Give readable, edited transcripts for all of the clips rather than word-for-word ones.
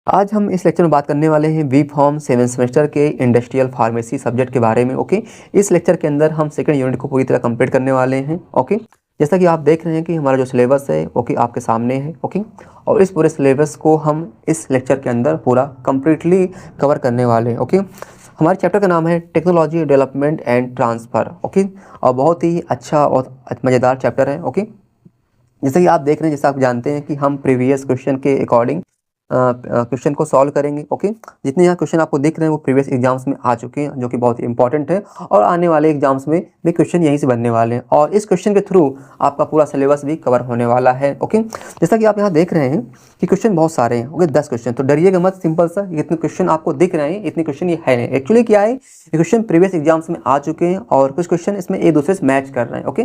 आज हम इस लेक्चर में बात करने वाले हैं बी फॉर्म 7 सेमेस्टर के इंडस्ट्रियल फार्मेसी सब्जेक्ट के बारे में। ओके, इस लेक्चर के अंदर हम सेकंड यूनिट को पूरी तरह कंप्लीट करने वाले हैं। ओके, जैसा कि आप देख रहे हैं कि हमारा जो सिलेबस है ओके आपके सामने है। ओके, और इस पूरे सिलेबस को हम इस लेक्चर के अंदर पूरा कंप्लीटली कवर करने वाले हैं। ओके, हमारे चैप्टर का नाम है technology development and transfer. Okay, और बहुत ही अच्छा और मज़ेदार चैप्टर है। ओके, जैसे कि आप देख रहे हैं, जैसा आप जानते हैं कि हम प्रीवियस क्वेश्चन के अकॉर्डिंग क्वेश्चन को सॉल्व करेंगे। ओके, जितने यहाँ क्वेश्चन आपको दिख रहे हैं वो प्रीवियस एग्जाम्स में आ चुके हैं, जो कि बहुत ही इंपॉर्टेंट है, और आने वाले एग्जाम्स में भी क्वेश्चन यहीं से बनने वाले हैं, और इस क्वेश्चन के थ्रू आपका पूरा सिलेबस भी कवर होने वाला है। ओके, जैसा कि आप यहाँ देख रहे हैं कि क्वेश्चन बहुत सारे हैं। ओके, 10 क्वेश्चन, तो डरिएगा मत, सिंपल सा इतने क्वेश्चन आपको दिख रहे हैं, इतने क्वेश्चन ये है नहीं। एक्चुअली क्या है, ये क्वेश्चन प्रीवियस एग्जाम्स में आ चुके हैं और कुछ क्वेश्चन इसमें एक दूसरे से मैच कर रहे हैं। ओके,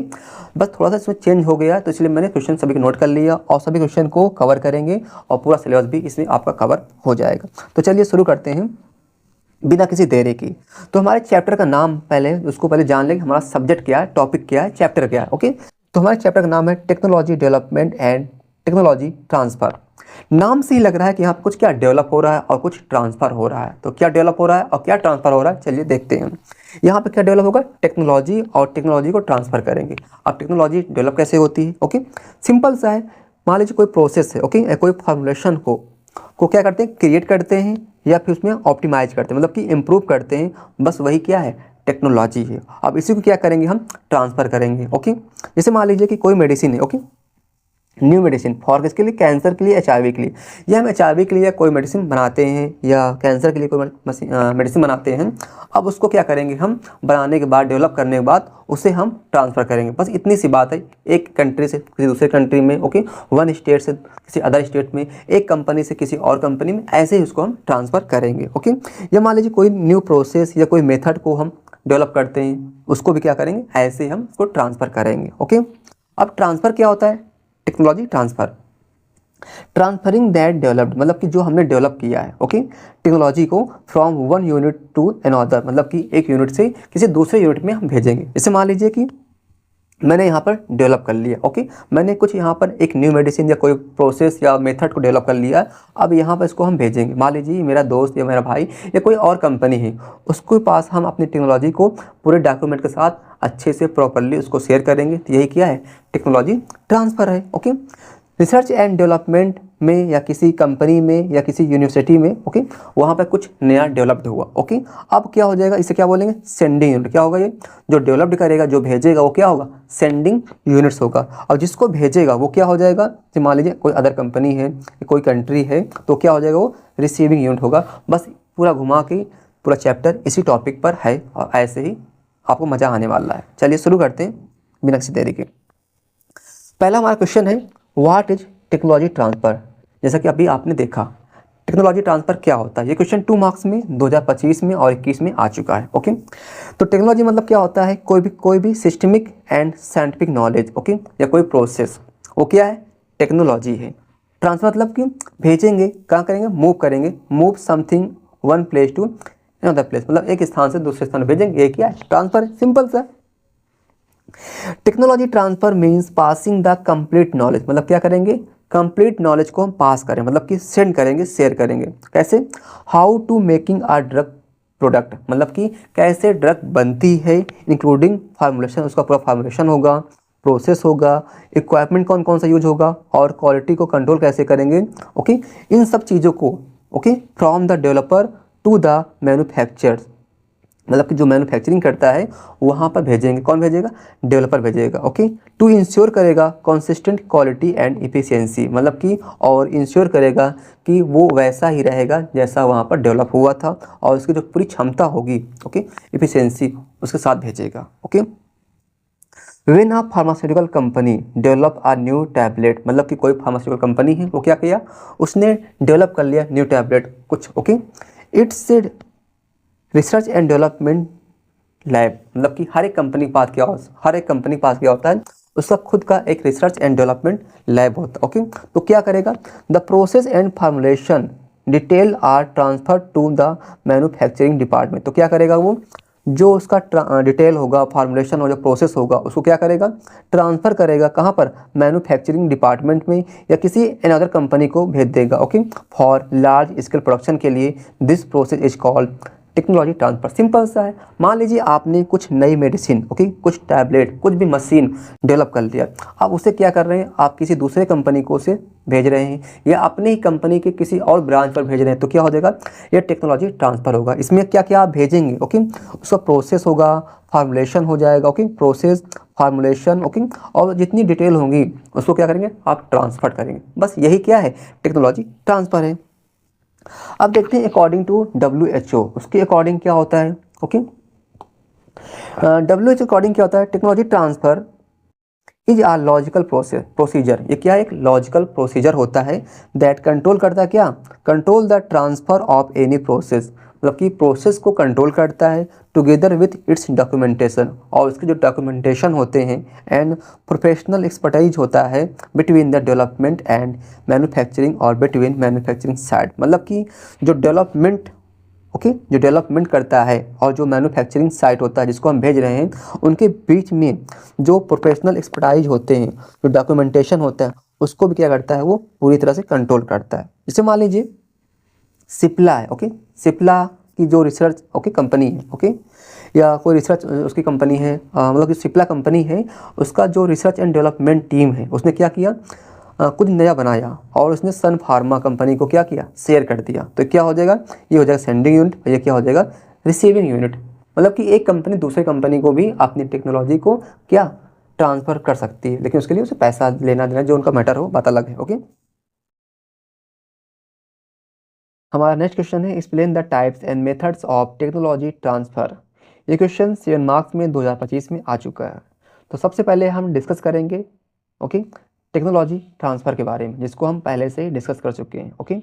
बस थोड़ा सा इसमें चेंज हो गया, तो इसलिए मैंने क्वेश्चन सभी को नोट कर लिया और सभी क्वेश्चन को कवर करेंगे और पूरा सिलेबस भी इसमें आपका कवर हो जाएगा। तो चलिए शुरू करते हैं बिना किसी देरी की। तो हमारे चैप्टर का नाम पहले जान लेंगे, हमारा सब्जेक्ट क्या है, टॉपिक क्या है, चैप्टर क्या है। ओके, तो हमारे चैप्टर का नाम है technology development and technology transfer. नाम से ही लग रहा है कि यहाँ कुछ क्या डेवलप हो रहा है और कुछ ट्रांसफ़र हो रहा है। तो क्या डेवलप हो रहा है और क्या ट्रांसफ़र हो रहा है, चलिए देखते हैं। यहाँ पे क्या डेवलप होगा, टेक्नोलॉजी, और टेक्नोलॉजी को ट्रांसफ़र करेंगे। अब टेक्नोलॉजी डेवलप कैसे होती है? ओके, सिंपल सा है। मान लीजिए कोई प्रोसेस है, ओके, कोई फॉर्मूलेशन को क्या करते हैं, क्रिएट करते हैं या फिर उसमें ऑप्टिमाइज करते हैं, मतलब कि इम्प्रूव करते हैं। बस वही क्या है, टेक्नोलॉजी है। अब इसी को क्या करेंगे, हम ट्रांसफ़र करेंगे। ओके, जैसे मान लीजिए कि कोई मेडिसिन है, ओके, न्यू मेडिसिन फॉर किसके लिए, कैंसर के लिए, HIV के लिए, या हम HIV के लिए कोई मेडिसिन बनाते हैं या कैंसर के लिए कोई मेडिसिन बनाते हैं। अब उसको क्या करेंगे, हम बनाने के बाद, डेवलप करने के बाद उसे हम ट्रांसफ़र करेंगे। बस इतनी सी बात है, एक कंट्री से किसी दूसरे कंट्री में, ओके, वन स्टेट से किसी अदर स्टेट में, एक कंपनी से किसी और कंपनी में, ऐसे ही उसको हम ट्रांसफ़र करेंगे। ओके, या मान लीजिए कोई न्यू प्रोसेस या कोई मेथड को हम डेवलप करते हैं, उसको भी क्या करेंगे, ऐसे ही हम उसको ट्रांसफ़र करेंगे। ओके, अब ट्रांसफ़र क्या होता है, technology transfer, transferring that developed, मतलब कि जो हमने डेवलप किया है, ओके, टेक्नोलॉजी को from one unit to another, मतलब कि एक यूनिट से किसी दूसरे यूनिट में हम भेजेंगे। जैसे मान लीजिए कि मैंने यहाँ पर डेवलप कर लिया, ओके, मैंने कुछ यहाँ पर एक न्यू मेडिसिन या कोई प्रोसेस या मेथड को डेवलप कर लिया। अब यहाँ पर इसको हम भेजेंगे। मान लीजिए मेरा दोस्त या मेरा भाई या कोई और कंपनी है, उसके पास हम अपनी टेक्नोलॉजी को पूरे डॉक्यूमेंट के साथ अच्छे से प्रॉपरली उसको शेयर करेंगे। तो यही क्या है, टेक्नोलॉजी ट्रांसफ़र है। ओके, रिसर्च एंड डेवलपमेंट में या किसी कंपनी में या किसी यूनिवर्सिटी में, ओके, वहाँ पर कुछ नया डेवलप्ड हुआ। ओके, अब क्या हो जाएगा, इसे क्या बोलेंगे, सेंडिंग यूनिट। क्या होगा, ये जो डेवलप्ड करेगा, जो भेजेगा, वो क्या होगा, सेंडिंग यूनिट्स होगा। और जिसको भेजेगा वो क्या हो जाएगा, तो मान लीजिए कोई अदर कंपनी है, कोई कंट्री है, तो क्या हो जाएगा, वो रिसीविंग यूनिट होगा। बस पूरा घुमा के पूरा चैप्टर इसी टॉपिक पर है और ऐसे ही आपको मज़ा आने वाला है। चलिए शुरू करते हैं बिना किसी देरी के। पहला हमारा क्वेश्चन है, व्हाट इज टेक्नोलॉजी ट्रांसफ़र। जैसा कि अभी आपने देखा, टेक्नोलॉजी ट्रांसफ़र क्या होता है, ये क्वेश्चन 2 मार्क्स में 2025 में और 21 में आ चुका है। ओके, तो टेक्नोलॉजी मतलब क्या होता है, कोई भी systemic and scientific knowledge, okay, या कोई प्रोसेस, वो क्या है, टेक्नोलॉजी है। ट्रांसफ़र मतलब कि भेजेंगे, कहाँ करेंगे, मूव करेंगे, move something one place to another place, मतलब एक स्थान से दूसरे स्थान भेजेंगे, ये क्या है, ट्रांसफ़र है, सिंपल सा। Technology transfer means passing the complete knowledge, मतलब क्या करेंगे, कंप्लीट नॉलेज को हम पास करें, मतलब कि सेंड करेंगे, शेयर करेंगे। कैसे, how to making a drug product, मतलब कि कैसे ड्रग बनती है, इंक्लूडिंग फार्मूलेशन, उसका पूरा फार्मूलेशन होगा, प्रोसेस होगा, इक्विपमेंट कौन कौन सा यूज होगा, और क्वालिटी को कंट्रोल कैसे करेंगे। ओके, इन सब चीज़ों को, okay, from the developer to the manufacturers, मतलब कि जो मैन्युफैक्चरिंग करता है वहाँ पर भेजेंगे। कौन भेजेगा, डेवलपर भेजेगा। ओके, टू इंश्योर करेगा कंसिस्टेंट क्वालिटी एंड इफ़िशियंसी, मतलब कि और इंश्योर करेगा कि वो वैसा ही रहेगा जैसा वहाँ पर डेवलप हुआ था, और उसकी जो पूरी क्षमता होगी, ओके, इफ़िशियंसी, उसके साथ भेजेगा। Okay, when a pharmaceutical company develop a new tablet, मतलब कि कोई फार्मास्यूटिकल कंपनी है, वो क्या किया, उसने डेवलप कर लिया न्यू टैबलेट कुछ। Okay, it's research and development lab, मतलब कि हर एक कंपनी के पास क्या होता है, उसका खुद का एक रिसर्च एंड डेवलपमेंट लैब होता है। ओके, तो क्या करेगा, the process and formulation detail are transfer to the manufacturing department, तो क्या करेगा वो, जो उसका डिटेल होगा, फार्मूलेशन और जो प्रोसेस होगा उसको क्या करेगा, ट्रांसफ़र करेगा कहाँ पर, मैन्युफैक्चरिंग डिपार्टमेंट में या किसी अनदर कंपनी को भेज देगा। Okay, for large scale production के लिए this process is called technology transfer. Simple सा है, मान लीजिए आपने कुछ नई मेडिसिन, ओके, कुछ टैबलेट, कुछ भी मशीन डेवलप कर लिया, आप उसे क्या कर रहे हैं, आप किसी दूसरे कंपनी को उसे भेज रहे हैं या अपनी ही कंपनी के किसी और ब्रांच पर भेज रहे हैं, तो क्या हो जाएगा, ये टेक्नोलॉजी ट्रांसफ़र होगा। इसमें क्या क्या आप भेजेंगे, ओके, उसका प्रोसेस होगा, फार्मूलेशन हो जाएगा, ओके, प्रोसेस, फार्मूलेशन, ओके, और जितनी डिटेल होंगी उसको क्या करेंगे, आप ट्रांसफ़र करेंगे। बस यही क्या है, टेक्नोलॉजी ट्रांसफ़र है। अब देखते हैं अकॉर्डिंग टू WHO, उसके अकॉर्डिंग क्या होता है। ओके, WHO अकॉर्डिंग क्या होता है, technology transfer is a logical procedure. ये क्या है, एक लॉजिकल प्रोसीजर होता है दैट कंट्रोल करता है, क्या, control the transfer of any process, मतलब कि प्रोसेस को कंट्रोल करता है टुगेदर विथ इट्स डॉक्यूमेंटेशन, और उसके जो डॉक्यूमेंटेशन होते हैं, एंड प्रोफेशनल एक्सपर्टाइज होता है between the development and manufacturing और बिटवीन मैन्युफैक्चरिंग साइड, मतलब कि जो डेवलपमेंट, ओके, जो डेवलपमेंट करता है और जो मैन्युफैक्चरिंग साइट होता है जिसको हम भेज रहे हैं, उनके बीच में जो प्रोफेशनल एक्सपर्टाइज होते हैं, जो डॉक्यूमेंटेशन होता है, उसको भी क्या करता है, वो पूरी तरह से कंट्रोल करता है। जैसे मान लीजिए सिप्ला है, ओके, सिप्ला की जो रिसर्च, ओके, कंपनी है, ओके, या कोई रिसर्च उसकी कंपनी है, मतलब कि सिप्ला कंपनी है, उसका जो रिसर्च एंड डेवलपमेंट टीम है, उसने क्या किया, कुछ नया बनाया और उसने सन फार्मा कंपनी को क्या किया, शेयर कर दिया, तो क्या हो जाएगा, ये हो जाएगा सेंडिंग यूनिट और ये क्या हो जाएगा, रिसीविंग यूनिट। मतलब कि एक कंपनी दूसरे कंपनी को भी अपनी टेक्नोलॉजी को क्या, ट्रांसफ़र कर सकती है, लेकिन उसके लिए उसे पैसा लेना देना जो उनका मैटर हो, बात अलग है। ओके, हमारा नेक्स्ट क्वेश्चन है, explain the types and methods of technology transfer. ये क्वेश्चन 7 मार्क्स में 2025 में आ चुका है। तो सबसे पहले हम डिस्कस करेंगे, ओके, टेक्नोलॉजी ट्रांसफ़र के बारे में, जिसको हम पहले से ही डिस्कस कर चुके हैं। ओके,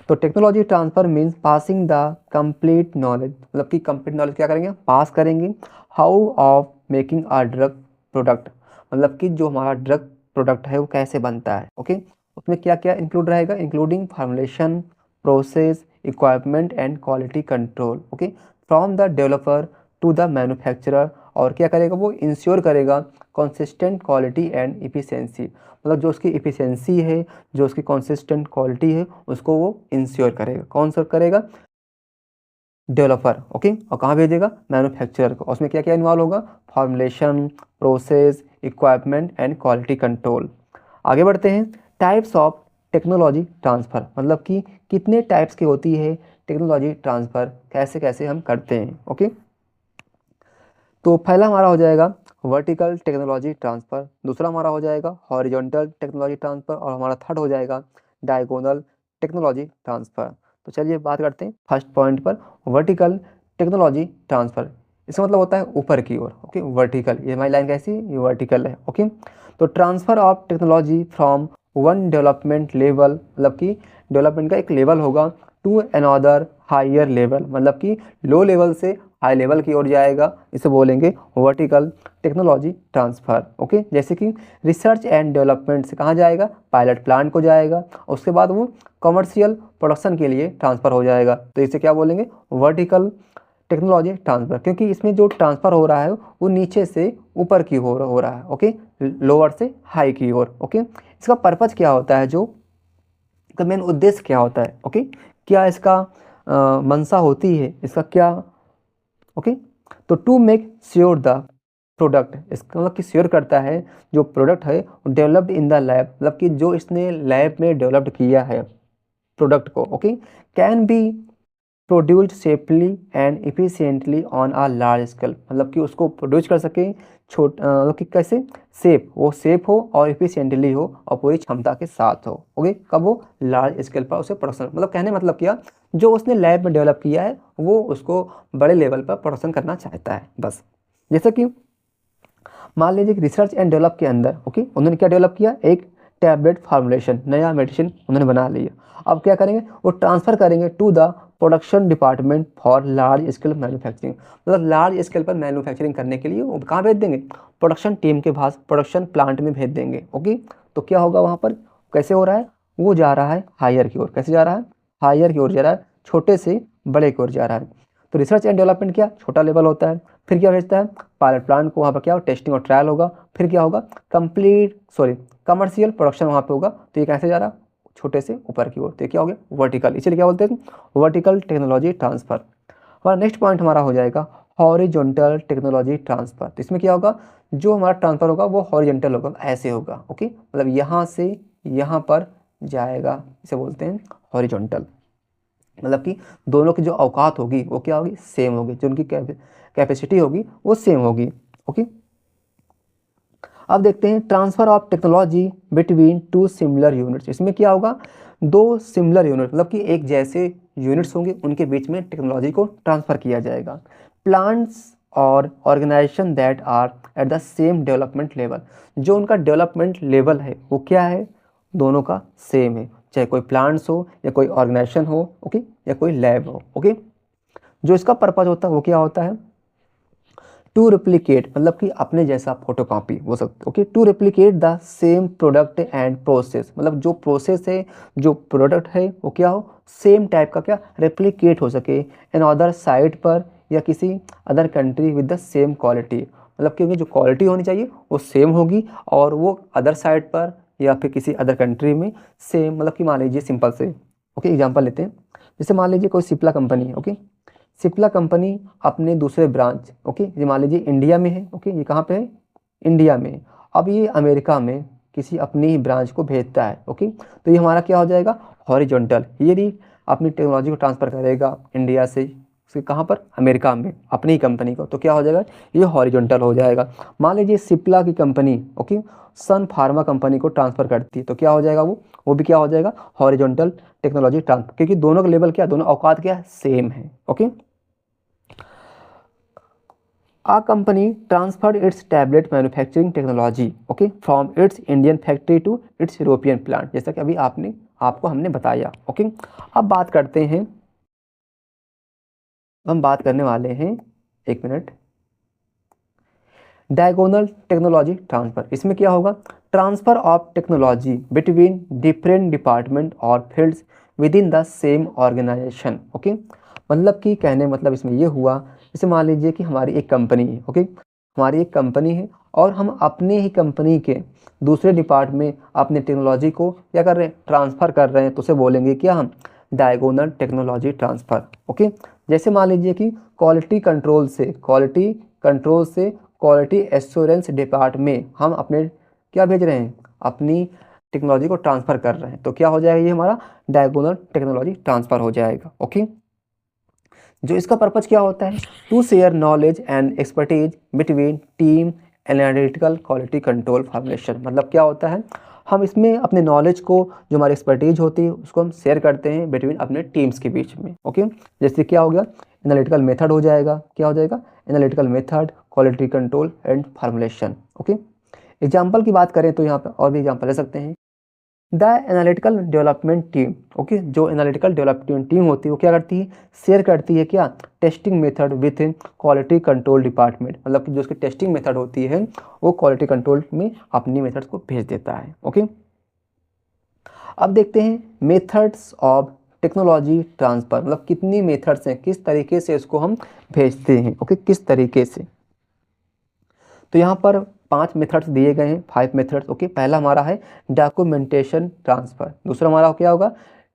तो technology transfer means passing the complete knowledge, मतलब कि कंप्लीट नॉलेज क्या करेंगे, पास करेंगे, how of making a drug product, मतलब कि जो हमारा ड्रग प्रोडक्ट है वो कैसे बनता है। ओके, उसमें क्या क्या इंक्लूड रहेगा, including formulation, process, equipment and quality control, okay, from the developer to the manufacturer, और क्या करेगा, वो इंश्योर करेगा कंसिस्टेंट क्वालिटी एंड इफ़िशिएंसी, मतलब जो उसकी इफ़िशिएंसी है, जो उसकी कंसिस्टेंट क्वालिटी है, उसको वो इंश्योर करेगा। कौन सा करेगा, डेवलपर, ओके, और कहाँ भेजेगा, मैन्युफैक्चरर को। उसमें क्या क्या इन्वॉल्व होगा, formulation, process, equipment and quality control. आगे बढ़ते हैं, टाइप्स ऑफ टेक्नोलॉजी ट्रांसफ़र, मतलब कि कितने टाइप्स की होती है टेक्नोलॉजी ट्रांसफ़र, कैसे कैसे हम करते हैं। ओके, तो पहला हमारा हो जाएगा वर्टिकल टेक्नोलॉजी ट्रांसफ़र, दूसरा हमारा हो जाएगा हॉरिजॉन्टल टेक्नोलॉजी ट्रांसफ़र, और हमारा थर्ड हो जाएगा डायगोनल टेक्नोलॉजी ट्रांसफ़र। तो चलिए बात करते हैं फर्स्ट पॉइंट पर, वर्टिकल टेक्नोलॉजी ट्रांसफ़र। इसका मतलब होता है ऊपर की ओर, ओके, वर्टिकल, ये हमारी लाइन कैसी है, ये वर्टिकल है। ओके, तो transfer of technology from one development level, मतलब कि डेवलपमेंट का एक लेवल होगा, टू अनदर हायर लेवल, मतलब कि लो लेवल से हाई लेवल की ओर जाएगा, इसे बोलेंगे वर्टिकल टेक्नोलॉजी ट्रांसफ़र। ओके, जैसे कि रिसर्च एंड डेवलपमेंट से कहाँ जाएगा, पायलट प्लांट को जाएगा, उसके बाद वो कमर्शियल प्रोडक्शन के लिए ट्रांसफ़र हो जाएगा, तो इसे क्या बोलेंगे, वर्टिकल टेक्नोलॉजी ट्रांसफ़र, क्योंकि इसमें जो ट्रांसफ़र हो रहा है वो नीचे से ऊपर की ओर हो रहा है, ओके, लोअर से हाई की ओर। ओके, इसका पर्पज़ क्या होता है, जो इसका मेन उद्देश्य क्या होता है, ओके, क्या इसका मंशा होती है, इसका क्या, ओके, तो to make sure the product, इसका मतलब कि श्योर करता है जो प्रोडक्ट है डेवलप्ड इन द लैब, मतलब कि जो इसने लैब में डेवलप्ड किया है प्रोडक्ट को, okay, can be produced safely and efficiently on a large scale, मतलब कि उसको प्रोड्यूस कर सके मतलब कि कैसे, सेफ, वो सेफ हो और इफिशिएंटली हो और पूरी क्षमता के साथ हो। ओके, कब वो लार्ज स्केल पर उसे प्रोडक्शन, मतलब कहने मतलब क्या, जो उसने लैब में डेवलप किया है वो उसको बड़े लेवल पर प्रोडक्शन करना चाहता है। बस जैसे कि मान लीजिए कि रिसर्च एंड डेवलप के अंदर, ओके, उन्होंने क्या डेवलप किया, एक टैबलेट फार्मूलेशन, नया मेडिसिन उन्होंने बना लिया। अब क्या करेंगे, वो ट्रांसफ़र करेंगे to the production department for large scale manufacturing, मतलब लार्ज स्केल पर मैन्युफैक्चरिंग करने के लिए वो कहाँ भेज देंगे, प्रोडक्शन टीम के पास, प्रोडक्शन प्लांट में भेज देंगे। ओके, तो क्या होगा वहाँ पर, कैसे हो रहा है, वो जा रहा है हायर की ओर, कैसे जा रहा है, हायर की ओर जा रहा है, छोटे से बड़े की ओर जा रहा है। तो रिसर्च एंड डेवलपमेंट क्या, छोटा लेवल होता है, फिर क्या भेजता है, पायलट प्लांट को, वहाँ पर क्या होगा, टेस्टिंग और ट्रायल होगा। फिर क्या होगा, कमर्शियल प्रोडक्शन वहाँ पे होगा। तो ये कैसे जा रहा, छोटे से ऊपर की ओर, तो क्या हो गया, वर्टिकल, इसलिए क्या बोलते हैं, वर्टिकल टेक्नोलॉजी ट्रांसफ़र। हमारा नेक्स्ट पॉइंट हमारा हो जाएगा हॉरिजॉन्टल टेक्नोलॉजी ट्रांसफ़र। तो इसमें क्या होगा, जो हमारा ट्रांसफ़र होगा वो हॉरिजॉन्टल होगा, ऐसे होगा। ओके, मतलब यहाँ से यहाँ पर जाएगा, इसे बोलते हैं हॉरिजॉन्टल। मतलब कि दोनों की जो औकात होगी वो क्या होगी, सेम होगी, जो उनकी कैपेसिटी होगी वो सेम होगी। ओके, अब देखते हैं transfer of technology between two similar units. इसमें क्या होगा, दो सिमिलर यूनिट, मतलब कि एक जैसे यूनिट्स होंगे, उनके बीच में टेक्नोलॉजी को ट्रांसफ़र किया जाएगा। प्लांट्स और organisation that are at the same development level, जो उनका डेवलपमेंट लेवल है वो क्या है, दोनों का सेम है, चाहे कोई प्लांट्स हो या कोई ऑर्गेनाइजेशन हो, ओके, या कोई लैब हो। ओके, जो इसका पर्पज़ होता है वो क्या होता है, टू रिप्लिकेट, मतलब कि अपने जैसा फोटोकॉपी हो सकता है। Okay, to replicate the same product and process, मतलब जो प्रोसेस है, जो प्रोडक्ट है वो क्या हो, सेम टाइप का क्या रेप्लिकेट हो सके इन अदर साइट पर या किसी other country with the same quality. मतलब क्योंकि जो क्वालिटी होनी चाहिए वो सेम होगी और वो अदर साइट पर या फिर किसी अदर कंट्री में सेम, मतलब कि मान लीजिए सिंपल से, ओके, एग्जांपल लेते हैं। जैसे मान लीजिए कोई सिप्ला कंपनी है। ओके, सिप्ला कंपनी अपने दूसरे ब्रांच, ओके, ये मान लीजिए इंडिया में है। ओके, ये कहाँ पे है, इंडिया में। अब ये अमेरिका में किसी अपनी ही ब्रांच को भेजता है। ओके, तो ये हमारा क्या हो जाएगा, हॉरिजॉन्टल। ये भी अपनी टेक्नोलॉजी को ट्रांसफ़र करेगा इंडिया से कहाँ पर, अमेरिका में, अपनी ही कंपनी को, तो क्या हो जाएगा, ये हॉरिजॉन्टल हो जाएगा। मान लीजिए सिप्ला की कंपनी, ओके, सन फार्मा कंपनी को ट्रांसफ़र करती है, तो क्या हो जाएगा, वो भी क्या हो जाएगा, हॉरिजॉन्टल टेक्नोलॉजी ट्रांसफ़र, क्योंकि दोनों का लेवल क्या, दोनों औकात क्या सेम है। Okay, A company transferred its tablet manufacturing technology, okay, from its Indian factory to its European plant, जैसा कि अभी आपको हमने बताया। ओके, अब बात करते हैं, हम बात करने वाले हैं, एक मिनट, डायगोनल टेक्नोलॉजी ट्रांसफ़र। इसमें क्या होगा, transfer of technology between different department और fields within the same organization. Okay, मतलब कि कहने मतलब इसमें ये हुआ, जैसे मान लीजिए कि हमारी एक कंपनी है। ओके, हमारी एक कंपनी है और हम अपने ही कंपनी के दूसरे डिपार्ट में अपने टेक्नोलॉजी को क्या कर रहे हैं, ट्रांसफ़र कर रहे हैं, तो उसे बोलेंगे क्या हम, डायगोनल टेक्नोलॉजी ट्रांसफ़र। ओके, जैसे मान लीजिए कि क्वालिटी कंट्रोल से क्वालिटी एश्योरेंस डिपार्ट में हम अपने क्या भेज रहे हैं, अपनी टेक्नोलॉजी को ट्रांसफ़र कर रहे हैं, तो क्या हो जाएगा, ये हमारा डायगोनल टेक्नोलॉजी ट्रांसफ़र हो जाएगा। ओके, जो इसका पर्पज़ क्या होता है, to share knowledge and expertise between team analytical quality control formulation. मतलब क्या होता है, हम इसमें अपने नॉलेज को, जो हमारी एक्सपर्टीज होती है उसको हम शेयर करते हैं बिटवीन अपने टीम्स के बीच में। ओके, जैसे क्या हो गया, एनालिटिकल मेथड हो जाएगा, क्या हो जाएगा, analytical method, quality control and formulation. Okay, example की बात करें तो यहाँ पर और भी एग्जाम्पल ले सकते हैं। The analytical development team, okay, जो एनालिटिकल डेवलपमेंट टीम होती है वो क्या करती है, शेयर करती है क्या, testing method with quality control department. मतलब कि जो उसकी टेस्टिंग मेथड होती है वो क्वालिटी कंट्रोल में अपनी मेथड्स को भेज देता है। ओके, अब देखते हैं मेथड्स ऑफ टेक्नोलॉजी ट्रांसफ़र, मतलब कितनी मेथड्स हैं, किस तरीके से इसको हम भेजते हैं। ओके, किस तरीके से, तो यहाँ पर 5 मेथड्स दिए गए हैं, 5 मेथड्स। ओके, पहला हमारा है डॉक्यूमेंटेशन ट्रांसफ़र, दूसरा हमारा क्या होगा,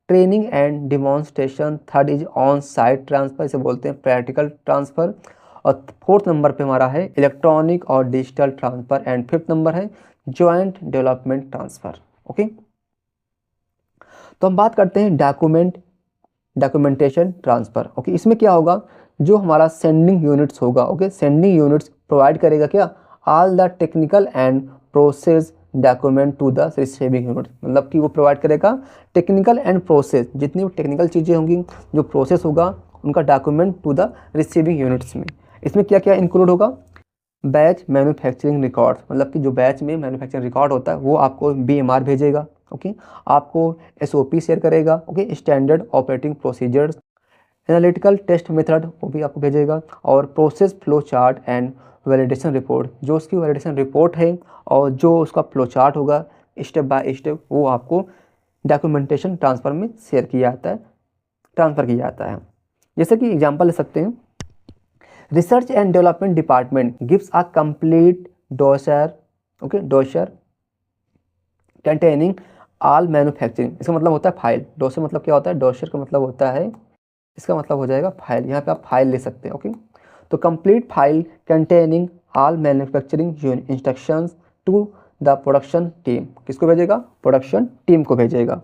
training and demonstration, third is on site transfer, इसे बोलते हैं प्रैक्टिकल ट्रांसफ़र, और फोर्थ नंबर पे हमारा है इलेक्ट्रॉनिक और digital transfer, and fifth number है जॉइंट डेवलपमेंट ट्रांसफ़र। ओके, तो हम बात करते हैं डॉक्यूमेंटेशन ट्रांसफ़र। ओके, इसमें क्या होगा, जो हमारा सेंडिंग यूनिट्स होगा, ओके, सेंडिंग यूनिट्स प्रोवाइड करेगा क्या, all the technical and process document to the receiving unit. मतलब कि वो प्रोवाइड करेगा टेक्निकल एंड प्रोसेस, जितनी भी टेक्निकल चीज़ें होंगी, जो प्रोसेस होगा उनका document to the receiving units में। इसमें क्या क्या इंक्लूड होगा, बैच मैन्युफैक्चरिंग रिकॉर्ड्स, मतलब कि जो बैच में मैन्युफैक्चरिंग रिकॉर्ड होता है वो आपको BMR भेजेगा। ओके, आपको SOP शेयर करेगा। Okay, standard operating procedures, analytical test method वो भी आपको भेजेगा, और process flow chart and validation report, जो उसकी वैलिडेशन रिपोर्ट है और जो उसका फ्लो चार्ट होगा स्टेप बाय स्टेप, वो आपको डॉक्यूमेंटेशन ट्रांसफ़र में शेयर किया जाता है, ट्रांसफ़र किया जाता है। जैसे कि एग्जांपल ले सकते हैं, research and development department gives a complete dossier, okay, dossier containing all manufacturing, इसका मतलब होता है फाइल। डोसर मतलब क्या होता है, डोसर का मतलब होता है, इसका मतलब हो जाएगा फाइल, यहाँ पे आप फाइल ले सकते हैं, ओके। तो complete file containing all manufacturing instructions to the production team, किसको भेजेगा, प्रोडक्शन टीम को भेजेगा।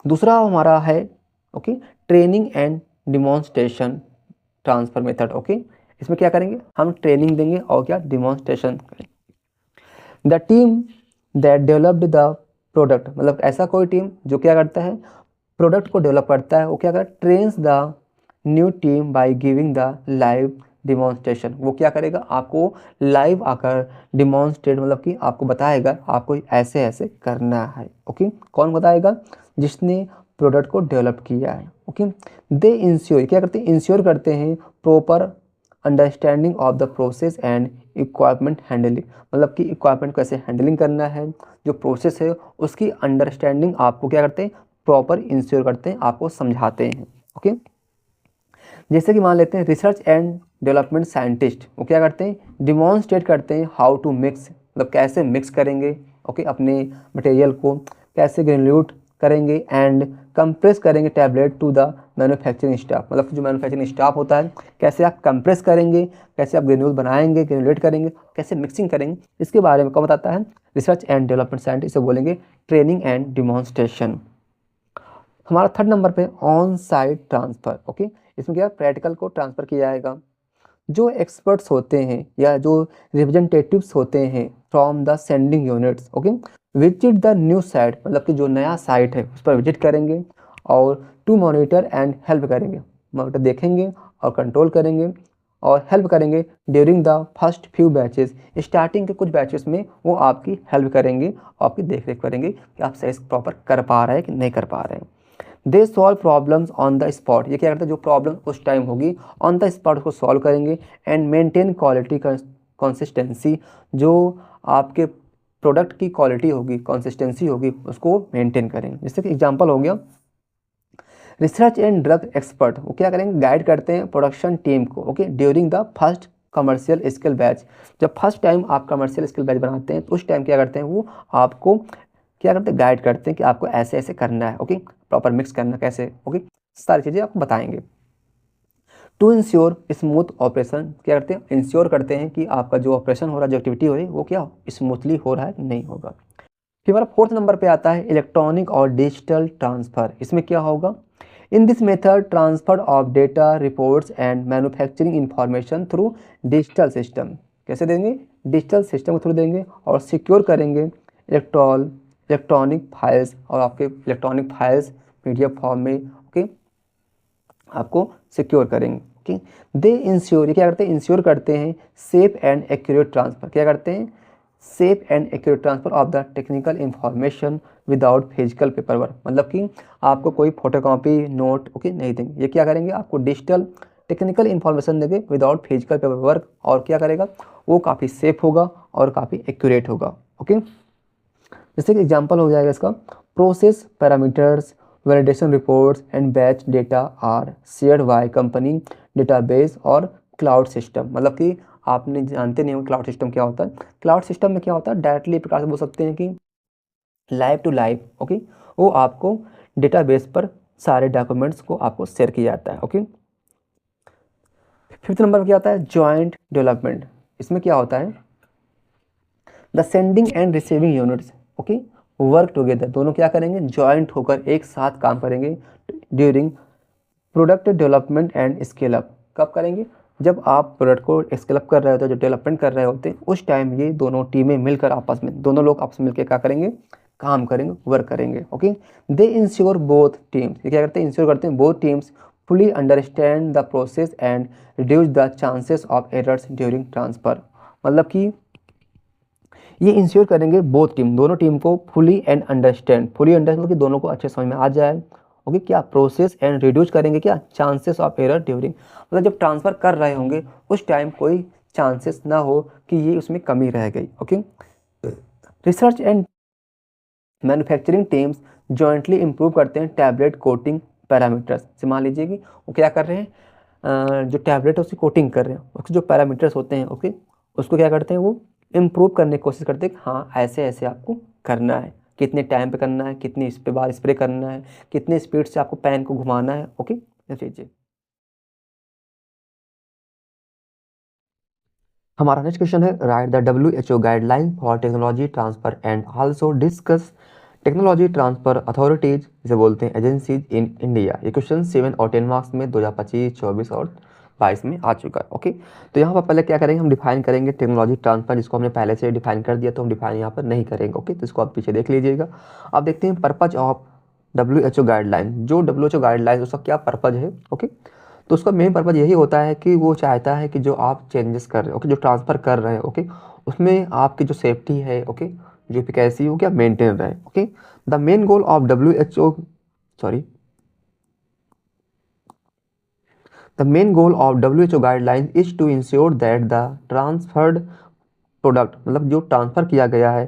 दूसरा हमारा है, okay, training and demonstration transfer method, okay. इसमें क्या करेंगे, हम ट्रेनिंग देंगे और क्या, डिमॉन्स्ट्रेशन करेंगे। The team that developed the product, मतलब ऐसा कोई टीम जो क्या करता है, प्रोडक्ट को डेवलप करता है, वो क्या करता है, trains the new team by giving the live demonstration, वो क्या करेगा, आपको लाइव आकर डिमॉन्स्ट्रेट, मतलब कि आपको बताएगा आपको ऐसे ऐसे करना है, ओके। कौन बताएगा, जिसने प्रोडक्ट को डेवलप किया है, ओके। दे इंश्योर, क्या करते हैं, इंश्योर करते हैं proper understanding of the process and equipment handling, मतलब कि इक्वापमेंट कैसे हैंडलिंग करना है, जो प्रोसेस है उसकी अंडरस्टैंडिंग आपको क्या करते हैं, प्रॉपर इंश्योर करते हैं, आपको समझाते हैं, ओके। जैसे कि मान लेते हैं रिसर्च एंड डेवलपमेंट साइंटिस्ट, वो क्या करते हैं, डिमॉन्स्ट्रेट करते हैं हाउ टू मिक्स, मतलब कैसे मिक्स करेंगे, ओके, अपने मटेरियल को कैसे ग्रेन्यूलेट करेंगे एंड कंप्रेस करेंगे tablet to the manufacturing staff, मतलब जो मैन्युफैक्चरिंग स्टाफ होता है कैसे आप कंप्रेस करेंगे, कैसे आप ग्रेन्यूल बनाएंगे, ग्रेन्यूलेट करेंगे, कैसे मिक्सिंग करेंगे, इसके बारे में कौन बताता है, रिसर्च एंड डेवलपमेंट साइंटिस्ट, इसे बोलेंगे ट्रेनिंग एंड डिमॉन्स्ट्रेशन। हमारा थर्ड नंबर पे ऑन साइट ट्रांसफ़र, ओके। इसमें क्या, प्रैक्टिकल को ट्रांसफ़र किया जाएगा। जो एक्सपर्ट्स होते हैं या जो रिप्रेजेंटेटिव्स होते हैं from the sending units, okay, visit the new site, मतलब कि जो नया साइट है उस पर विजिट करेंगे और टू मॉनिटर एंड हेल्प करेंगे, मॉनिटर देखेंगे और कंट्रोल करेंगे और हेल्प करेंगे during the first few batches, starting के कुछ बैचेस में वो आपकी हेल्प करेंगे, आपकी देख रेख करेंगे कि आप सही से प्रॉपर कर पा रहे हैं कि नहीं कर पा रहे हैं। They solve problems on the spot, ये क्या करते हैं, जो प्रॉब्लम उस टाइम होगी ऑन द स्पॉट उसको सॉल्व करेंगे एंड मेंटेन क्वालिटी कंसिस्टेंसी, जो आपके प्रोडक्ट की क्वालिटी होगी, कंसिस्टेंसी होगी, उसको मेंटेन करेंगे। जैसे कि एग्जांपल हो गया रिसर्च एंड ड्रग एक्सपर्ट, वो क्या करेंगे, गाइड करते हैं प्रोडक्शन टीम को, okay, during the first commercial scale batch, जब फर्स्ट टाइम आप कमर्शियल स्केल बैच बनाते हैं तो उस टाइम क्या करते हैं, वो आपको क्या करते हैं, गाइड करते हैं कि आपको ऐसे ऐसे करना है, ओके, प्रॉपर मिक्स करना कैसे, ओके, सारी चीज़ें आपको बताएंगे। टू इंश्योर स्मूथ ऑपरेशन, क्या करते हैं, इंश्योर करते हैं कि आपका जो ऑपरेशन हो रहा है, जो एक्टिविटी हो रही है वो क्या स्मूथली हो रहा है कि नहीं होगा। फिर हमारा फोर्थ नंबर पे आता है इलेक्ट्रॉनिक और डिजिटल ट्रांसफ़र, इसमें क्या होगा, in this method transfer of data reports and manufacturing information through digital system, कैसे देंगे, डिजिटल सिस्टम के थ्रू देंगे और सिक्योर करेंगे इलेक्ट्रॉनिक फाइल्स, और आपके इलेक्ट्रॉनिक फाइल्स पीडीएफ फॉर्म में, ओके, आपको सिक्योर करेंगे, ओके। दे इंश्योर, ये क्या करते हैं, इंश्योर करते हैं सेफ एंड एक्यूरेट ट्रांसफ़र, क्या करते हैं, safe and accurate transfer of the technical information without physical paper work, मतलब कि आपको कोई फोटोकॉपी नोट, ओके, नहीं देंगे, ये क्या करेंगे, आपको डिजिटल टेक्निकल इंफॉर्मेशन देंगे विदाउट फिजिकल पेपर वर्क, और क्या करेगा, वो काफ़ी सेफ होगा और काफ़ी एक्यूरेट होगा, ओके। जैसे कि एग्जांपल हो जाएगा इसका, process parameters, validation reports and batch data are shared by company database और क्लाउड सिस्टम, मतलब कि आपने जानते नहीं हो क्लाउड सिस्टम क्या होता है। क्लाउड सिस्टम में क्या होता है, डायरेक्टली प्रकार से बोल सकते हैं कि लाइव टू लाइव, ओके, वो आपको डेटाबेस पर सारे डॉक्यूमेंट्स को आपको शेयर किया जाता है, ओके। फिफ्थ नंबर पर क्या आता है, जॉइंट डेवलपमेंट, इसमें क्या होता है, the sending end receiving units, okay, work together, दोनों क्या करेंगे, जॉइंट होकर एक साथ काम करेंगे during product development and scale up, कब करेंगे, जब आप प्रोडक्ट को स्केल अप कर रहे होते हैं, जो डेवलपमेंट कर रहे होते हैं, उस टाइम ये दोनों टीमें मिलकर आपस में, दोनों लोग आपस में मिलकर क्या करेंगे, काम करेंगे, वर्क करेंगे, ओके। दे इंश्योर बोथ टीम्स, ये क्या करते हैं, इंश्योर करते हैं both teams fully understand the process and reduce the chances of errors during transfer, मतलब कि ये इंश्योर करेंगे बोथ टीम, दोनों टीम को fully and understand, fully understand कि दोनों को अच्छे समझ में आ जाए, ओके, क्या प्रोसेस एंड रिड्यूस करेंगे क्या चांसेस ऑफ एरर ड्यूरिंग, मतलब जब ट्रांसफ़र कर रहे होंगे उस टाइम कोई चांसेस ना हो कि ये उसमें कमी रह गई, okay. Research and manufacturing teams jointly improve करते हैं टैबलेट कोटिंग पैरामीटर्स, से मान लीजिए कि वो क्या कर रहे हैं, जो टैबलेट है उसकी कोटिंग कर रहे हैं, उसके जो पैरामीटर्स होते हैं ओके, उसको क्या करते हैं वो इम्प्रूव करने की कोशिश करते हैं कि हाँ ऐसे ऐसे आपको करना है, कितने टाइम पे करना है, कितनी इस पे बार स्प्रे करना है, कितने स्पीड से आपको पेन को घुमाना है ओके, ये चीज़ें। हमारा नेक्स्ट क्वेश्चन है right the WHO guideline for technology transfer and also discuss technology transfer authorities जिसे बोलते हैं एजेंसीज इन इंडिया। ये क्वेश्चन 7 और 10 मार्क्स में 2025, 24 और 22 में आ चुका है ओके। तो यहाँ पर पहले क्या करेंगे, हम डिफाइन करेंगे टेक्नोलॉजी ट्रांसफर, जिसको हमने पहले से डिफाइन कर दिया तो हम डिफाइन यहाँ पर नहीं करेंगे ओके। तो इसको आप पीछे देख लीजिएगा। आप देखते हैं पर्पज ऑफ WHO गाइडलाइन। जो WHO गाइडलाइन उसका क्या पर्पज है ओके, तो उसका मेन पर्पज यही होता है कि वो चाहता है कि जो आप चेंजेस कर रहे हो ओके, जो ट्रांसफ़र कर रहे हैं ओके, उसमें आपकी जो सेफ्टी है ओके, जो एफिकेसी हो क्या मेंटेन रहे okay. The main goal of WHO sorry the main goal of WHO guideline is to ensure that the transferred product, मतलब जो ट्रांसफ़र किया गया है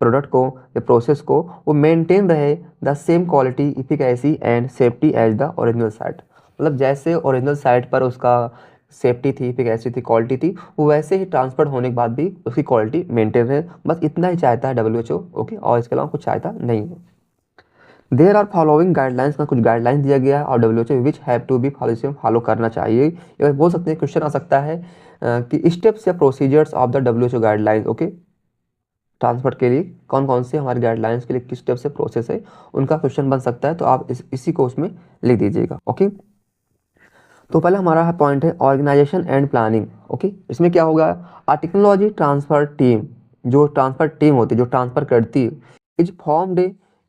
प्रोडक्ट को या प्रोसेस को, वो मेंटेन रहे the same quality efficacy and safety as the original site. मतलब जैसे ओरिजिनल साइट पर उसका सेफ्टी थी, इफिकेसी थी, क्वालिटी थी, वो वैसे ही ट्रांसफर होने के बाद भी उसकी क्वालिटी मेंटेन रहे। बस इतना ही चाहता है WHO ओके, और इसके अलावा कुछ चाहता नहीं है। देयर आर फॉलोइंग गाइडलाइंस का कुछ गाइडलाइंस दिया गया है और WHO which have to be follow करना चाहिए। या बोल सकते हैं क्वेश्चन आ सकता है कि स्टेप्स या procedures of the WHO guidelines okay, transfer के लिए कौन कौन से हमारे गाइडलाइंस के लिए किस स्टेप से प्रोसेस है, उनका क्वेश्चन बन सकता है। तो आप इसी को उसमें लिख दीजिएगा ओके। तो पहले हमारा पॉइंट है ऑर्गेनाइजेशन एंड प्लानिंग ओके। इसमें क्या होगा, आ टेक्नोलॉजी ट्रांसफर टीम, जो ट्रांसफर टीम होती है जो ट्रांसफर करती है, इज फॉर्म्ड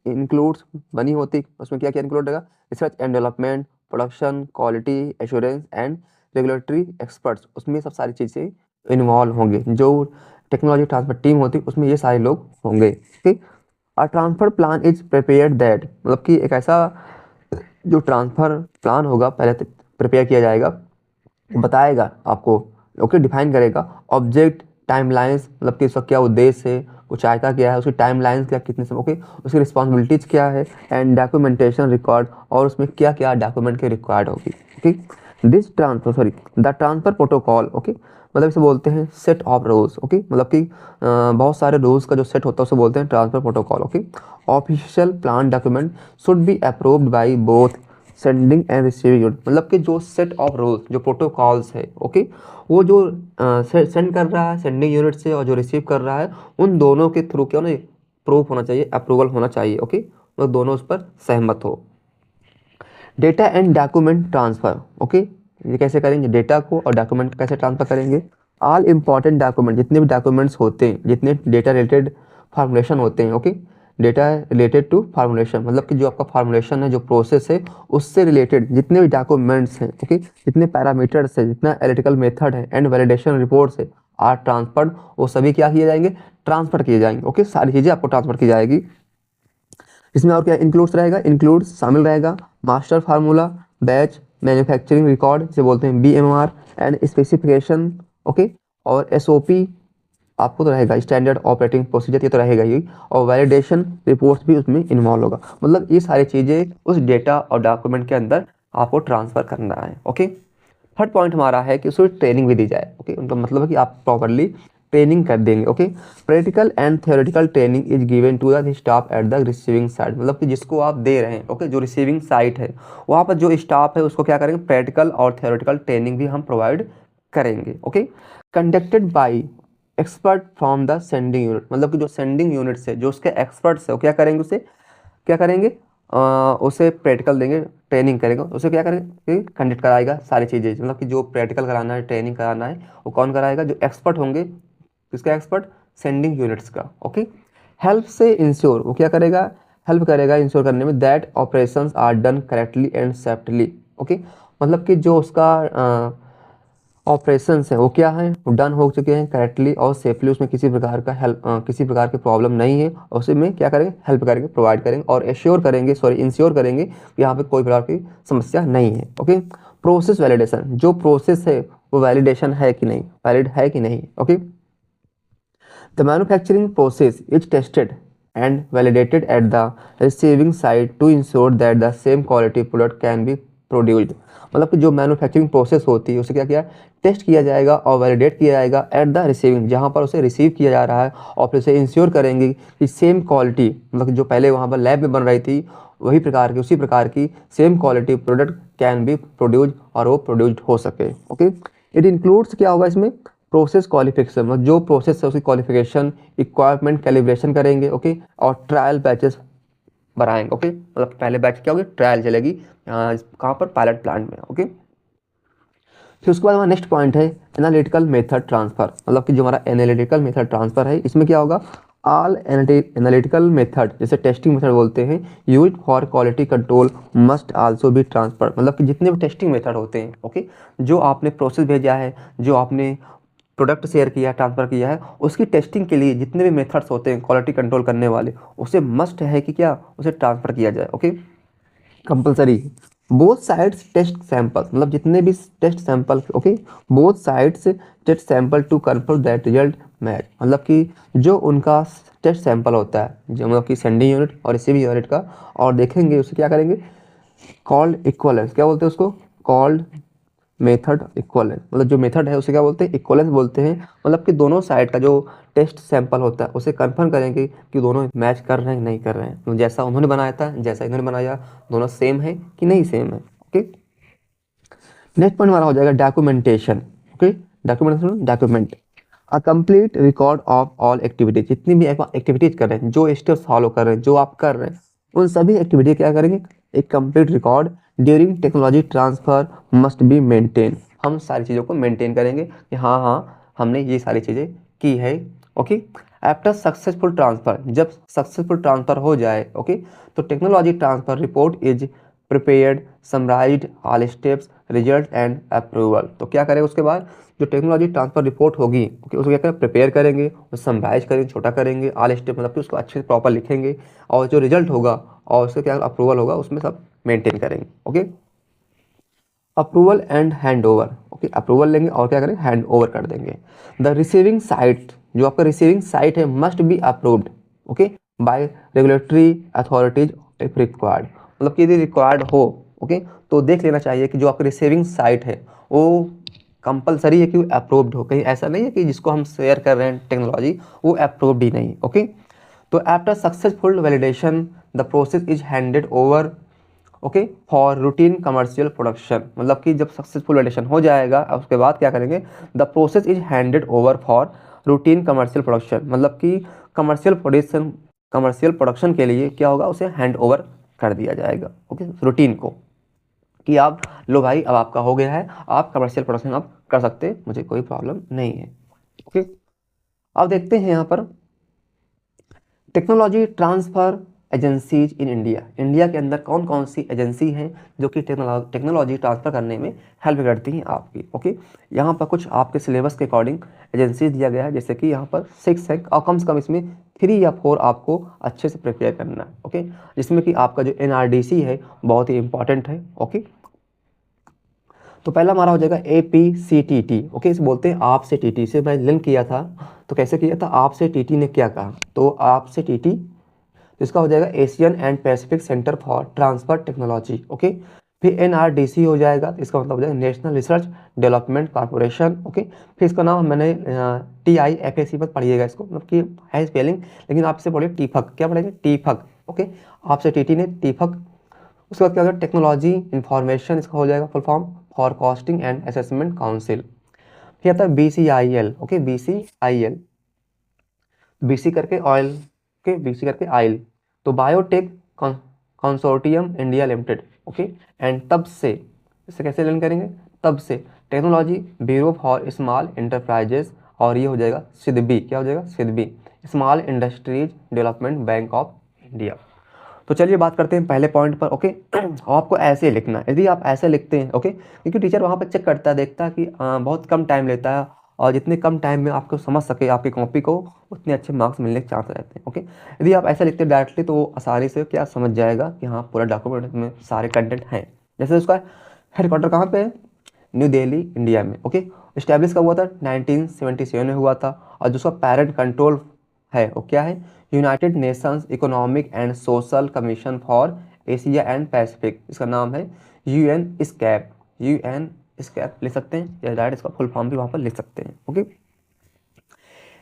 इंक्लूड्स बनी होती, उसमें क्या क्या इंक्लूड होगा, research and development, production, quality assurance and regulatory experts, उसमें सब सारी चीज़ें इन्वॉल्व होंगे। जो टेक्नोलॉजी ट्रांसफर टीम होती है उसमें ये सारे लोग होंगे ठीक। और transfer plan is prepared that, मतलब कि एक ऐसा जो ट्रांसफ़र प्लान होगा पहले प्रिपेयर किया जाएगा, बताएगा आपको ओके, डिफाइन करेगा ऑब्जेक्ट टाइमलाइंस, मतलब कि उसका क्या उद्देश्य है, वो चाहता क्या है, उसकी टाइमलाइंस क्या कितने समय ओके, उसकी रिस्पॉन्सिबिलिटीज़ क्या है एंड डॉक्यूमेंटेशन रिकॉर्ड, और उसमें क्या क्या डॉक्यूमेंट के रिक्वायर्ड होगी okay. This transfer sorry the transfer protocol okay, मतलब इसे बोलते हैं सेट ऑफ रूल्स ओके, मतलब कि बहुत सारे रूल्स का जो सेट होता है उसे बोलते हैं transfer protocol okay. Official plan document should be approved by both sending end receiving unit, मतलब कि जो सेट ऑफ रूल्स जो प्रोटोकॉल्स है ओके, वो जो सेंड कर रहा है सेंडिंग यूनिट से और जो रिसीव कर रहा है उन दोनों के थ्रू क्या होना, प्रूफ होना चाहिए, अप्रूवल होना चाहिए ओके, वो दोनों उस पर सहमत हो। Data and document transfer okay, ये कैसे करेंगे, डेटा को और डॉक्यूमेंट कैसे ट्रांसफ़र करेंगे। ऑल इंपॉर्टेंट डॉक्यूमेंट, जितने भी डॉक्यूमेंट्स होते हैं, जितने डेटा रिलेटेड फार्मूलेशन होते हैं okay, data related to formulation, मतलब कि जो आपका फार्मूलेशन है जो प्रोसेस है उससे रिलेटेड जितने भी डॉक्यूमेंट्स हैं ओके, जितने पैरामीटर्स है, जितना एनालिटिकल मेथड है एंड वैलिडेशन रिपोर्ट्स है आर ट्रांसफर्ड, वो सभी क्या किए जाएंगे, ट्रांसफ़र किए जाएंगे ओके, सारी चीज़ें आपको ट्रांसफ़र की जाएगी। इसमें और क्या इंक्लूड्स रहेगा, इंक्लूड्स शामिल रहेगा master formula, batch, manufacturing record जिसे बोलते हैं BMR एंड स्पेसिफिकेशन ओके, और SOP आपको तो रहेगा, स्टैंडर्ड ऑपरेटिंग प्रोसीजर ये तो रहेगा ही, और वैलिडेशन रिपोर्ट्स भी उसमें इन्वॉल्व होगा। मतलब ये सारी चीज़ें उस डेटा और डॉक्यूमेंट के अंदर आपको ट्रांसफ़र करना है ओके। थर्ड पॉइंट हमारा है कि उसको ट्रेनिंग भी दी जाए ओके, उनका मतलब है कि आप प्रॉपरली ट्रेनिंग कर देंगे okay. Practical and theoretical training is given to the staff at the receiving site, मतलब कि जिसको आप दे रहे हैं ओके, जो रिसीविंग साइट है वहाँ पर जो स्टाफ है उसको क्या करेंगे, प्रैक्टिकल और थियोरेटिकल ट्रेनिंग भी हम प्रोवाइड करेंगे okay. Conducted by expert from the sending unit, मतलब कि जो सेंडिंग यूनिट से जो उसके एक्सपर्ट्स है वो क्या करेंगे, उसे क्या करेंगे, उसे प्रैक्टिकल देंगे, ट्रेनिंग करेंगे, उसे क्या करेंगे, कंडक्ट कराएगा सारी चीज़ें, मतलब कि जो प्रैक्टिकल कराना है ट्रेनिंग कराना है वो कौन कराएगा, जो एक्सपर्ट होंगे, किसका एक्सपर्ट, सेंडिंग यूनिट्स का ओके। हेल्प से इंश्योर, वो क्या करेगा, हेल्प करेगा इंश्योर करने में that operations are done correctly and safely okay, मतलब कि जो उसका ऑपरेशंस है वो क्या है, वो डन हो चुके हैं करेक्टली और सेफली, उसमें किसी प्रकार का किसी प्रकार की प्रॉब्लम नहीं है, और उसे में क्या करेंगे, हेल्प करेंगे, प्रोवाइड करेंगे और एश्योर करेंगे इंश्योर करेंगे कि यहाँ पे कोई प्रकार की समस्या नहीं है ओके। प्रोसेस वैलिडेशन, जो प्रोसेस है वो वैलिडेशन है कि नहीं, वैलिड है कि नहीं okay. The manufacturing process is tested and validated at the receiving site to ensure that the same quality product can be produced, मतलब कि जो मैन्युफैक्चरिंग प्रोसेस होती है उसे क्या किया, टेस्ट किया जाएगा और वैलिडेट किया जाएगा एट द रिसीविंग, जहाँ पर उसे रिसीव किया जा रहा है, और फिर उसे इंश्योर करेंगे कि सेम क्वालिटी, मतलब कि जो पहले वहाँ पर लैब में बन रही थी वही प्रकार की, उसी प्रकार की same quality product can be produced, और वो प्रोड्यूस्ड हो सके। ओके, इट इंक्लूड्स क्या होगा इसमें, प्रोसेस क्वालिफिकेशन, मतलब जो प्रोसेस है उसकी क्वालिफिकेशन, इक्वायरमेंट कैलिब्रेशन करेंगे। ओके, और ट्रायल बैचेस बनाएंगे। ओके, मतलब पहले बैच क्या होगी, ट्रायल चलेगी कहाँ पर, पायलट प्लांट में। ओके, फिर उसके बाद हमारा नेक्स्ट पॉइंट है एनालिटिकल मेथड ट्रांसफर, मतलब कि जो हमारा एनालिटिकल मेथड ट्रांसफर है इसमें क्या होगा, ऑल एनालिटिकल मेथड, जैसे टेस्टिंग मेथड बोलते हैं, use for quality control must also be transfer, मतलब कि जितने भी टेस्टिंग मेथड होते हैं, ओके, जो आपने प्रोसेस भेजा है, जो आपने प्रोडक्ट शेयर किया है, ट्रांसफ़र किया है, उसकी टेस्टिंग के लिए जितने भी मेथड्स होते हैं क्वालिटी कंट्रोल करने वाले, उसे मस्ट है कि क्या, उसे ट्रांसफ़र किया जाए। Okay, compulsory, both sides test sample, मतलब जितने भी test sample, okay, both sides test sample to confirm that result match, मतलब कि जो उनका टेस्ट सैंपल होता है, जो मतलब कि सेंडिंग यूनिट और रिसीविंग यूनिट का, और देखेंगे उसे क्या करेंगे, कॉल्ड इक्वलेंस, क्या बोलते हैं उसको, कॉल्ड मेथड इक्वलेंस, मतलब जो मेथड है उसे क्या बोलते हैं, इक्वलेंस बोलते हैं, मतलब कि दोनों साइड का जो टेस्ट सैंपल होता है उसे कंफर्म करेंगे कि दोनों मैच कर रहे हैं कि नहीं कर रहे हैं, तो जैसा उन्होंने बनाया था जैसा इन्होंने बनाया, दोनों सेम है कि नहीं सेम है। ओके, नेक्स्ट पॉइंट हमारा हो जाएगा documentation. Okay, documentation, document a complete record of all activities, जितनी भी एक्टिविटीज कर रहे हैं, जो स्टेप्स फॉलो कर रहे हैं, जो आप कर रहे हैं, उन सभी एक्टिविटी क्या करेंगे, एक complete record during technology transfer must be maintain, हम सारी चीज़ों को मेंटेन करेंगे कि हाँ हाँ हमने ये सारी चीज़ें की है। ओके, आफ्टर सक्सेसफुल ट्रांसफ़र, जब सक्सेसफुल ट्रांसफ़र हो जाए, ओके, तो technology transfer report is prepared, summarised all steps, result and approval, तो क्या करें उसके बाद, जो टेक्नोलॉजी ट्रांसफर रिपोर्ट होगी, ओके, उसको क्या करें, प्रिपेयर करेंगे, उसको समराइज करेंगे, छोटा करेंगे, ऑल स्टेप मतलब कि उसको अच्छे से प्रॉपर लिखेंगे, और जो रिजल्ट होगा और उसका क्या अप्रूवल होगा उसमें सब मेंटेन करेंगे। Okay, approval and hand over, okay, approval लेंगे और क्या करेंगे, हैंड ओवर कर देंगे। द रिसीविंग साइट, जो आपका रिसीविंग साइट है, must be approved, okay, by regulatory authorities if required, मतलब कि यदि रिक्वायर्ड हो, ओके, तो देख लेना चाहिए कि जो आपका रिसीविंग साइट है वो कंपलसरी है कि अप्रूव्ड हो, कहीं ऐसा नहीं है कि जिसको हम शेयर कर रहे हैं टेक्नोलॉजी वो अप्रूव्ड ही नहीं। ओके, तो after successful validation the process is handed over, okay, for routine commercial production, मतलब कि जब सक्सेसफुल वैलिडेशन हो जाएगा उसके बाद क्या करेंगे, the process is handed over for routine commercial production, मतलब कि कमर्शियल प्रोडक्शन के लिए क्या होगा, उसे हैंड ओवर कर दिया जाएगा। ओके, रूटीन को, कि आप लो भाई अब आपका हो गया है, आप कमर्शियल प्रोडक्शन आप कर सकते हैं, मुझे कोई प्रॉब्लम नहीं है। ओके, अब देखते हैं यहाँ पर technology transfer agencies in India, India के अंदर कौन कौन सी एजेंसी हैं जो कि टेक्नोलॉजी ट्रांसफ़र करने में हेल्प करती हैं आपकी। ओके, यहाँ पर कुछ आपके सिलेबस के अकॉर्डिंग एजेंसीज दिया गया है, जैसे कि यहाँ पर 6 है और कम से कम इसमें 3 या 4 आपको अच्छे से प्रिपेयर करना है। ओके, जिसमें कि आपका जो NRDC है बहुत ही इंपॉर्टेंट है। ओके, तो पहला हमारा हो जाएगा APCTT। ओके, इसे बोलते हैं आपसे TT, से मैं लिंक किया था, तो कैसे किया था, आपसे TT ने क्या कहा, तो आपसे TT, तो इसका हो जाएगा Asian and Pacific centre for transfer technology. Okay, फिर NRDC हो जाएगा, तो इसका मतलब हो जाएगा national research development corporation. Okay, फिर इसका नाम मैंने TIFAC मत पढ़िएगा इसको, मतलब कि है स्पेलिंग, लेकिन आप इसे पढ़िए टीफक, क्या पढ़ेंगे, टीफक। ओके, आपसे TT ने टीफक, उसके बाद क्या होगा, टेक्नोलॉजी इंफॉर्मेशन, इसका हो जाएगा full form for costing and assessment council. फिर आता है BCIL। ओके, BCIL, BC करके ऑयल, ओके, BC करके ऑयल, तो biotech consortium India limited. Okay, and तब से, इसे कैसे लर्न करेंगे, तब से technology bureau for small enterprises, और ये हो जाएगा SIDBI, क्या हो जाएगा, SIDBI, small industries development bank of India. तो चलिए बात करते हैं पहले पॉइंट पर। ओके, आपको ऐसे लिखना है, यदि आप ऐसे लिखते हैं, ओके, क्योंकि टीचर वहाँ पर चेक करता है, देखता है कि बहुत कम टाइम लेता है, और जितने कम टाइम में आपको समझ सके आपकी कॉपी को, उतने अच्छे मार्क्स मिलने के चांस रहते हैं। ओके, यदि आप ऐसा लिखते हैं डायरेक्टली तो वो आसानी से क्या समझ जाएगा कि हाँ पूरा डॉक्यूमेंट में सारे कंटेंट हैं। जैसे उसका हेडक्वार्टर कहाँ पे है, न्यू दिल्ली, इंडिया में। ओके, इस्टेब्लिश कब हुआ था, 1977 में हुआ था, और जो उसका पेरेंट कंट्रोल है वो क्या है, United Nations economic and social commission for Asia and Pacific, इसका नाम है UN स्कैप, UN स्कैप लिख सकते हैं या डायरेक्ट इसका फुल फॉर्म भी वहाँ पर लिख सकते हैं। ओके,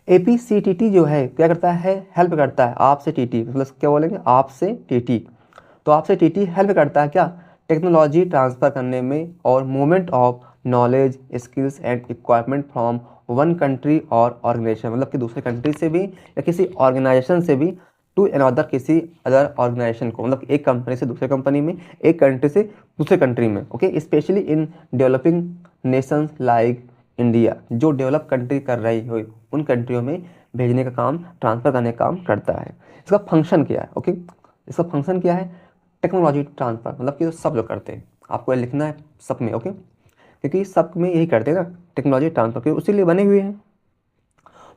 APCTT जो है क्या करता है, हेल्प करता है आपसे TT, मतलब क्या बोलेंगे आपसे TT, तो आपसे TT हेल्प करता है क्या, टेक्नोलॉजी ट्रांसफ़र करने में और movement of knowledge skills and equipment from one country और ऑर्गेनाइजेशन, मतलब कि दूसरे कंट्री से भी या किसी ऑर्गेनाइजेशन से भी टू अनदर, किसी अदर ऑर्गेनाइजेशन को, मतलब एक कंपनी से दूसरे कंपनी में, एक कंट्री से दूसरे कंट्री में। Okay, specially in developing Nations like India, जो डेवलप कंट्री कर रही हो उन कंट्रियों में भेजने का काम, ट्रांसफ़र करने का काम करता है। इसका फंक्शन क्या है, ओके, इसका फंक्शन क्या है, टेक्नोलॉजी ट्रांसफ़र, मतलब कि सब लोग करते हैं, आपको ये लिखना है सब में। ओके, क्योंकि सब में यही करते हैं ना, टेक्नोलॉजी ट्रांसफ़र, क्योंकि उसी लिए बने हुए हैं।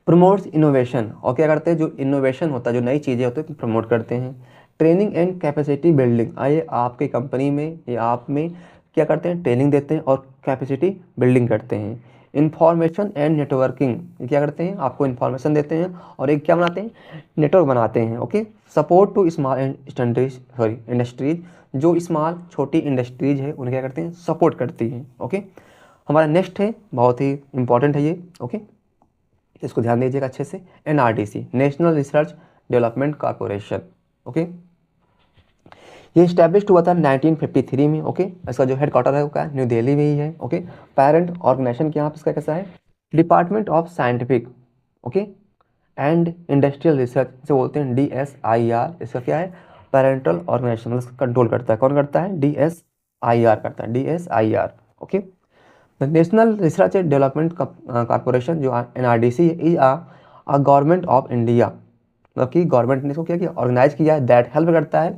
प्रमोट्स इनोवेशन, और क्या करते हैं, जो इनोवेशन होता है, जो नई चीज़ें होती है प्रमोट करते हैं। ट्रेनिंग एंड कैपेसिटी बिल्डिंग, आइए आपके कंपनी में या आप में क्या करते हैं, ट्रेनिंग देते हैं और कैपेसिटी बिल्डिंग करते हैं। इंफॉर्मेशन एंड नेटवर्किंग, क्या करते हैं, आपको इन्फॉर्मेशन देते हैं और एक क्या बनाते हैं, नेटवर्क बनाते हैं। Okay, support to small industries, जो स्मॉल छोटी इंडस्ट्रीज है उन्हें क्या करते हैं, सपोर्ट करती हैं। ओके, हमारा नेक्स्ट है, बहुत ही इंपॉर्टेंट है ये। ओके, इसको ध्यान दीजिएगा अच्छे से, NRDC, national research development corporation. Okay, ये इस्टेब्लिश हुआ था 1953 में। ओके, इसका जो हेड क्वार्टर है वो क्या, न्यू दिल्ली में ही है। ओके, पेरेंट ऑर्गेनाइजेशन क्या है इसका, कैसा है, department of scientific okay and industrial research, इसे बोलते हैं DSIR। इसका क्या है, पेरेंटल ऑर्गेनाइजेशन, मतलब कंट्रोल करता है, कौन करता है, DSIR करता है, DSIR। Okay, the national research and development corporation जो NRDC is a government of India, मतलब कि गवर्नमेंट ने इसको क्या किया, ऑर्गेनाइज किया है, दैट हेल्प करता है,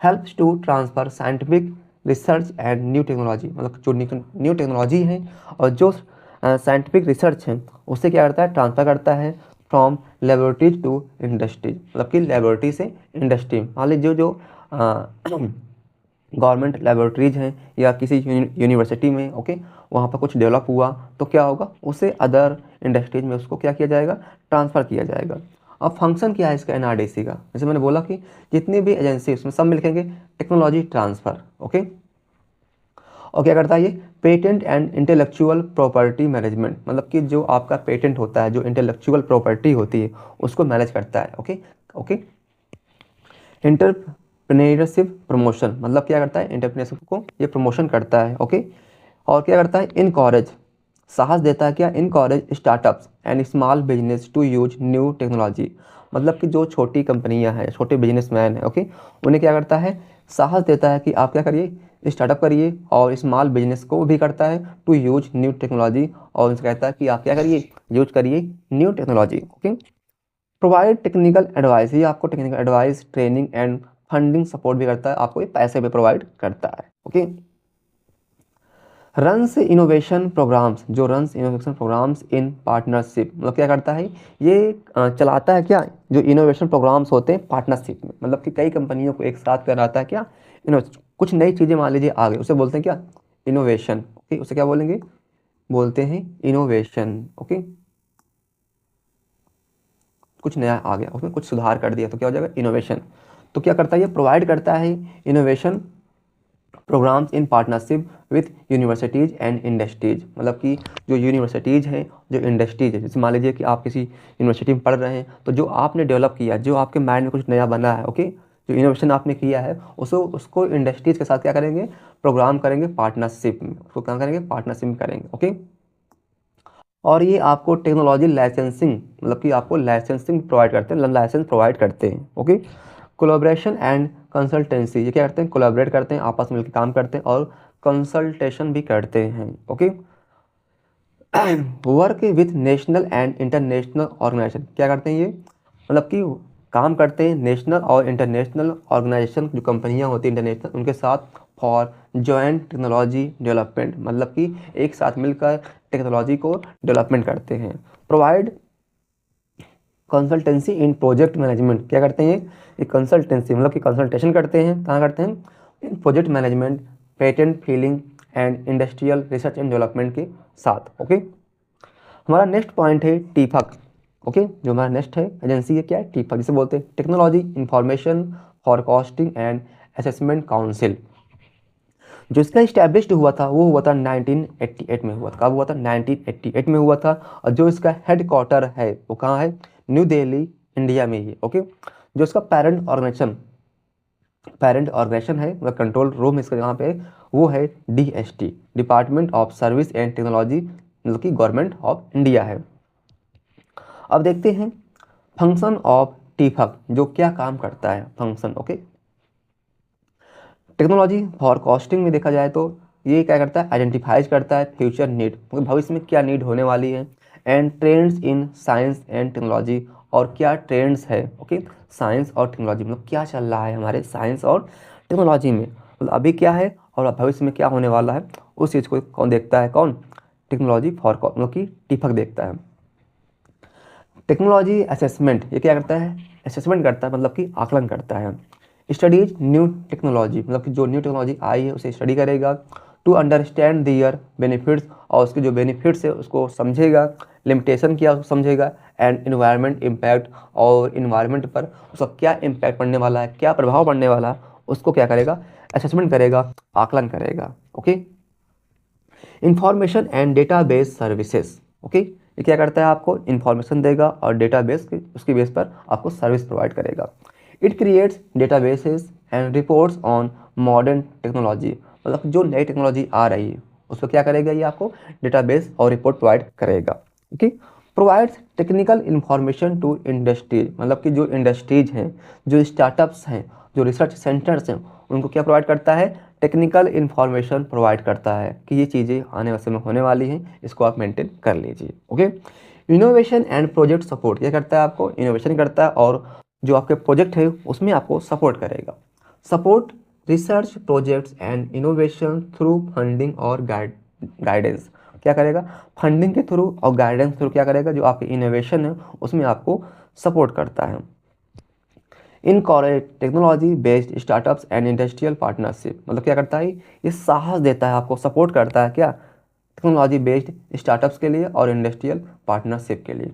helps to transfer scientific research and new technology, मतलब जो न्यू टेक्नोलॉजी है और जो साइंटिफिक रिसर्च है उससे क्या करता है, ट्रांसफ़र करता है फ्रॉम लेबोरेटरीज टू इंडस्ट्रीज, मतलब कि लेबोरेटरी से इंडस्ट्री। मान लीजिए जो गवर्नमेंट लेबोरेटरीज हैं या किसी यूनिवर्सिटी में, ओके, वहाँ पर कुछ डेवलप हुआ तो क्या होगा, उसे अदर इंडस्ट्रीज में उसको क्या किया जाएगा, ट्रांसफ़र किया जाएगा। अब फंक्शन क्या है इसका NRDC का, जैसे मैंने बोला कि जितनी भी एजेंसी उसमें सब मिलेंगे टेक्नोलॉजी ट्रांसफ़र। ओके, और क्या करता है ये, patent and intellectual property management, मतलब कि जो आपका पेटेंट होता है, जो इंटेलेक्चुअल प्रॉपर्टी होती है उसको मैनेज करता है। ओके ओके, एंटरप्रेन्योरशिप प्रमोशन, मतलब क्या करता है, एंटरप्रेन्योरशिप को ये प्रमोशन करता है। ओके, और क्या करता है, इनकरेज, साहस देता है क्या, encourage startups and small business to use new technology, मतलब कि जो छोटी कंपनियां हैं, छोटे बिजनेसमैन हैं, ओके, उन्हें क्या करता है, साहस देता है कि आप क्या करिए, स्टार्टअप करिए, और स्मॉल बिजनेस को भी करता है टू यूज न्यू टेक्नोलॉजी, और उनसे कहता है कि आप क्या करिए, यूज करिए new technology. Okay, provide technical advice, ये आपको technical advice, training and funding support भी करता है, आपको ये पैसे भी प्रोवाइड करता है। ओके, रन्स इनोवेशन प्रोग्राम्स, जो runs innovation programmes in partnership, मतलब क्या करता है ये, चलाता है क्या, जो इनोवेशन प्रोग्राम्स होते हैं पार्टनरशिप में, मतलब कि कई कंपनियों को एक साथ कराता है क्या, कुछ नई चीज़ें मान लीजिए आ गई, उसे बोलते हैं क्या, इनोवेशन। ओके, उसे क्या बोलेंगे, बोलते हैं इनोवेशन। ओके, कुछ नया आ गया, उसमें कुछ सुधार कर दिया तो क्या हो जाएगा, इनोवेशन। तो क्या करता है ये, प्रोवाइड करता है innovation programmes in partnership with universities and industries, मतलब कि जो यूनिवर्सिटीज़ हैं, जो इंडस्ट्रीज है, जैसे मान लीजिए कि आप किसी यूनिवर्सिटी में पढ़ रहे हैं, तो जो आपने डेवलप किया, जो आपके माइंड में कुछ नया बना है, ओके, जो इनोवेशन आपने किया है उसको इंडस्ट्रीज़ के साथ क्या करेंगे, प्रोग्राम करेंगे पार्टनरशिप में, उसको क्या करेंगे, पार्टनरशिप में करेंगे। ओके, और ये आपको टेक्नोलॉजी लाइसेंसिंग, मतलब कि आपको लाइसेंसिंग प्रोवाइड करते हैं, लाइसेंस प्रोवाइड करते हैं। ओके, कोलैबोरेशन एंड कंसल्टेंसी, ये क्या करते हैं, कोलैबोरेट करते हैं, आपस में मिलकर काम करते हैं और कंसल्टेशन भी करते हैं। Okay, work with national and international organisation, क्या करते हैं ये, मतलब कि काम करते हैं नेशनल और इंटरनेशनल ऑर्गेनाइजेशन, जो कंपनियां होती हैं इंटरनेशनल, उनके साथ फॉर जॉइंट टेक्नोलॉजी डेवलपमेंट, मतलब कि एक साथ मिलकर टेक्नोलॉजी को डेवलपमेंट करते हैं। प्रोवाइड कंसल्टेंसी इन प्रोजेक्ट मैनेजमेंट, क्या करते हैं ये कंसल्टेंसी, मतलब कि कंसल्टेशन करते हैं, कहाँ करते हैं, in project management, patent filing and industrial research and development के साथ। ओके, हमारा नेक्स्ट पॉइंट है टीफक। ओके, जो हमारा नेक्स्ट है एजेंसी है क्या है, टीफक, जिसे बोलते हैं technology information forecasting and assessment council. जो इसका इस्टेब्लिश्ड हुआ था वो हुआ था 1988 में हुआ था। कब हुआ था? 1988 में हुआ था। और जो इसका हेड क्वार्टर है वो कहाँ है? न्यू दिल्ली, इंडिया में ही है। ओके, जो इसका पेरेंट ऑर्गेनाइजेशन है, मतलब कंट्रोल रूम इसका यहाँ पे वो है DST, department of service and technology, मतलब कि गवर्नमेंट ऑफ इंडिया है। अब देखते हैं फंक्शन ऑफ टीफक, जो क्या काम करता है फंक्शन। ओके, टेक्नोलॉजी फॉरकास्टिंग में देखा जाए तो ये क्या करता है? आइडेंटिफाइज करता है फ्यूचर नीड, मतलब भविष्य में क्या नीड होने वाली है, and trends in science and technology, और क्या ट्रेंड्स है। ओके, साइंस और टेक्नोलॉजी, मतलब क्या चल रहा है हमारे साइंस और टेक्नोलॉजी में, मतलब अभी क्या है और भविष्य में क्या होने वाला है, उस चीज़ को कौन देखता है? कौन? टेक्नोलॉजी फॉरकास्ट, मतलब कि टीफक देखता है। टेक्नोलॉजी असेसमेंट, ये क्या करता है? असेसमेंट करता है, मतलब कि आकलन करता है। स्टडीज न्यू टेक्नोलॉजी, मतलब कि जो न्यू टेक्नोलॉजी आई है उसे स्टडी करेगा। टू अंडरस्टैंड दियर बेनिफिट्स, और उसके जो बेनिफिट्स है उसको समझेगा। लिमिटेशन क्या उसको समझेगा। एंड इन्वायरमेंट इम्पैक्ट, और इन्वायरमेंट पर उसका क्या इम्पैक्ट पड़ने वाला है, क्या प्रभाव पड़ने वाला है, उसको क्या करेगा? असेसमेंट करेगा, आकलन करेगा। Okay, information and database services. Okay, ये क्या करता है? आपको इन्फॉर्मेशन देगा और डेटाबेस उसकी बेस पर आपको सर्विस प्रोवाइड करेगा। It creates databases and reports on modern technology, मतलब जो नई टेक्नोलॉजी आ रही है उस पर क्या करेगा? ये आपको डेटाबेस और रिपोर्ट प्रोवाइड करेगा। Okay, provides technical information to industries, मतलब कि जो इंडस्ट्रीज हैं, जो स्टार्टअप्स हैं, जो रिसर्च सेंटर्स हैं, उनको क्या प्रोवाइड करता है? टेक्निकल इन्फॉर्मेशन प्रोवाइड करता है कि ये चीज़ें आने वाले समय होने वाली हैं, इसको आप मेंटेन कर लीजिए। Okay, innovation and project support, क्या करता है? आपको इनोवेशन करता है और जो आपके प्रोजेक्ट है उसमें आपको सपोर्ट करेगा। Support research projects and innovation through funding और गाइडेंस, क्या करेगा? फंडिंग के थ्रू और गाइडेंस थ्रू क्या करेगा? जो आपकी इनोवेशन है उसमें आपको सपोर्ट करता है। Incorporate technology based startups and industrial partnership, मतलब क्या करता है? ये साहस देता है, आपको सपोर्ट करता है क्या? टेक्नोलॉजी बेस्ड स्टार्टअप्स के लिए और इंडस्ट्रियल पार्टनरशिप के लिए।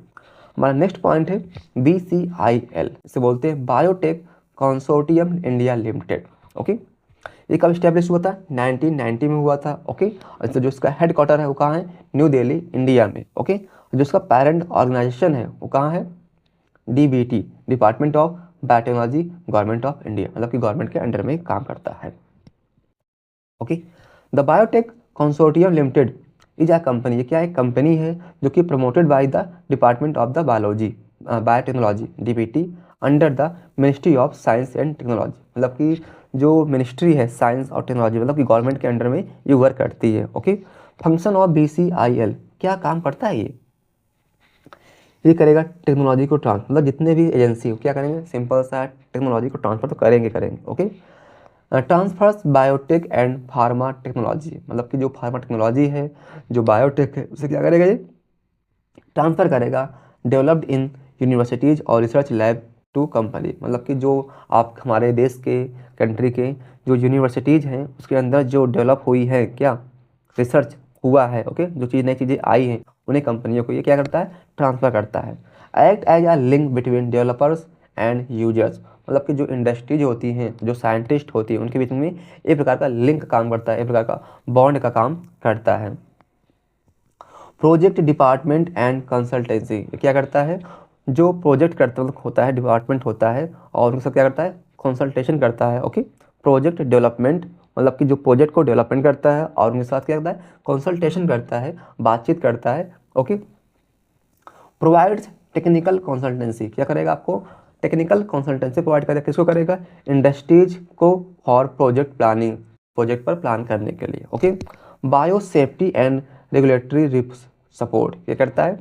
हमारा नेक्स्ट पॉइंट है BCIL, इसे बोलते हैं biotech consortium India limited. Okay, ये कब स्टैब्लिश हुआ था? 1990 में हुआ था। ओके, और जो इसका हेड क्वार्टर है वो कहाँ है? न्यू दिल्ली, इंडिया में। ओके, जो इसका पेरेंट ऑर्गेनाइजेशन है वो कहाँ है? DBT, department of biotechnology, government of India, मतलब कि गवर्नमेंट के अंडर में काम करता है। Okay, the biotech consortium limited is a company, ये क्या एक कंपनी है जो कि promoted by the department of the biotechnology DBT under the ministry of science and technology, मतलब कि जो मिनिस्ट्री है साइंस और टेक्नोलॉजी, मतलब कि गवर्नमेंट के अंडर में ये वर्क करती है। ओके, फंक्शन ऑफ BCIL, क्या काम करता है ये करेगा टेक्नोलॉजी को ट्रांसफर, मतलब जितने भी एजेंसी हो क्या करेंगे? सिंपल सा टेक्नोलॉजी को ट्रांसफर तो करेंगे। Okay, transfers biotech and pharma technology, मतलब कि जो फार्मा टेक्नोलॉजी है, जो बायोटेक है, उसे क्या करेगा? ये ट्रांसफ़र करेगा। डेवलप्ड इन यूनिवर्सिटीज़ और रिसर्च लैब टू कंपनी, मतलब कि जो आप हमारे देश के कंट्री के जो यूनिवर्सिटीज़ हैं उसके अंदर जो डेवलप हुई है, क्या रिसर्च हुआ है, ओके, जो चीज़ नई चीज़ें आई हैं उन्हें कंपनियों को ये क्या करता है? ट्रांसफ़र करता है। Act as a link between developers and users, मतलब कि जो इंडस्ट्रीज होती हैं, जो साइंटिस्ट होती हैं, उनके बीच में एक प्रकार का लिंक काम करता है, एक प्रकार का बॉन्ड का काम करता है। प्रोजेक्ट डिपार्टमेंट एंड कंसल्टेंसी, क्या करता है? जो प्रोजेक्ट करता होता है, डिपार्टमेंट होता है और उनके साथ क्या करता है? कंसल्टेशन करता है। ओके, प्रोजेक्ट डेवलपमेंट, मतलब कि जो प्रोजेक्ट को डेवलपमेंट करता है और उनके साथ क्या करता है? कंसल्टेशन करता है, बातचीत करता है। ओके, प्रोवाइड्स टेक्निकल कंसल्टेंसी, क्या करेगा? आपको टेक्निकल कंसल्टेंसी प्रोवाइड करेगा। किसको करेगा? इंडस्ट्रीज को फॉर प्रोजेक्ट प्लानिंग, प्रोजेक्ट पर प्लान करने के लिए। Okay, bio safety and regulatory risk support, क्या करता है?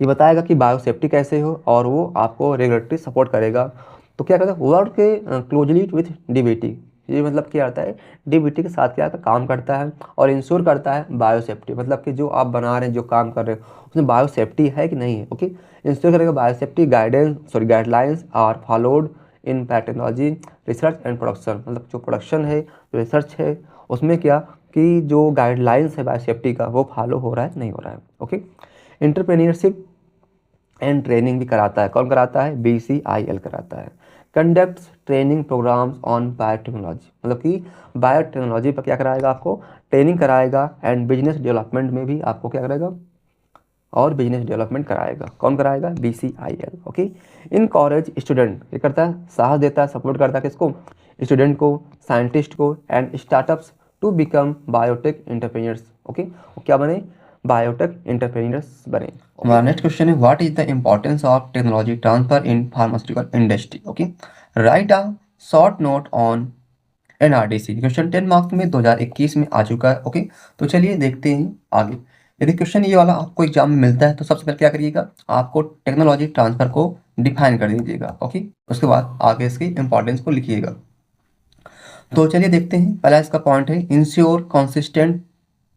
ये बताएगा कि बायो सेफ्टी कैसे हो और वो आपको रेगुलेटरी सपोर्ट करेगा। तो क्या करता है? वर्क के क्लोजली विथ DBT, ये मतलब क्या आता है? DBT के साथ क्या काम करता है और इंश्योर करता है बायो सेफ्टी, मतलब कि जो आप बना रहे हैं, जो काम कर रहे हैं उसमें बायो सेफ्टी है कि नहीं है। ओके, इंश्योर करेगा bio safety guidelines are followed in technology research and production, मतलब जो प्रोडक्शन है, जो रिसर्च है, उसमें क्या कि जो गाइडलाइंस है बायो सेफ्टी का वो फॉलो हो रहा है नहीं हो रहा है। ओके, एंटरप्रेन्योरशिप एंड ट्रेनिंग भी कराता है। कौन कराता है? BCIL कराता है। Conducts training programmes on biotechnology, मतलब कि बायोटेक्नोलॉजी पर क्या कराएगा, आपको ट्रेनिंग कराएगा, एंड बिजनेस डेवलपमेंट में भी आपको क्या कराएगा, और बिजनेस डेवलपमेंट कराएगा। कौन कराएगा, BCIL। Okay, in college student क्या करता है, साहस देता है, सपोर्ट करता है किसको, स्टूडेंट को, साइंटिस्ट को, and startups to become biotech entrepreneurs. Okay, क्या बने, बायोटेक एंटरप्रेन्योर्स बने। हमारा नेक्स्ट क्वेश्चन है, what is the importance of technology transfer in pharmaceutical industry. Okay, write a short note on NRDC। Question 10 marks में 2021 में आ चुका है। ओके, तो चलिए देखते हैं आगे। यदि क्वेश्चन ये वाला आपको एग्जाम में मिलता है तो सबसे पहले क्या करिएगा, आपको टेक्नोलॉजी ट्रांसफर को डिफाइन कर दीजिएगा। ओके, उसके बाद आगे इसकी इंपॉर्टेंस को लिखिएगा। तो चलिए देखते हैं, पहला इसका पॉइंट है इंश्योर कंसिस्टेंट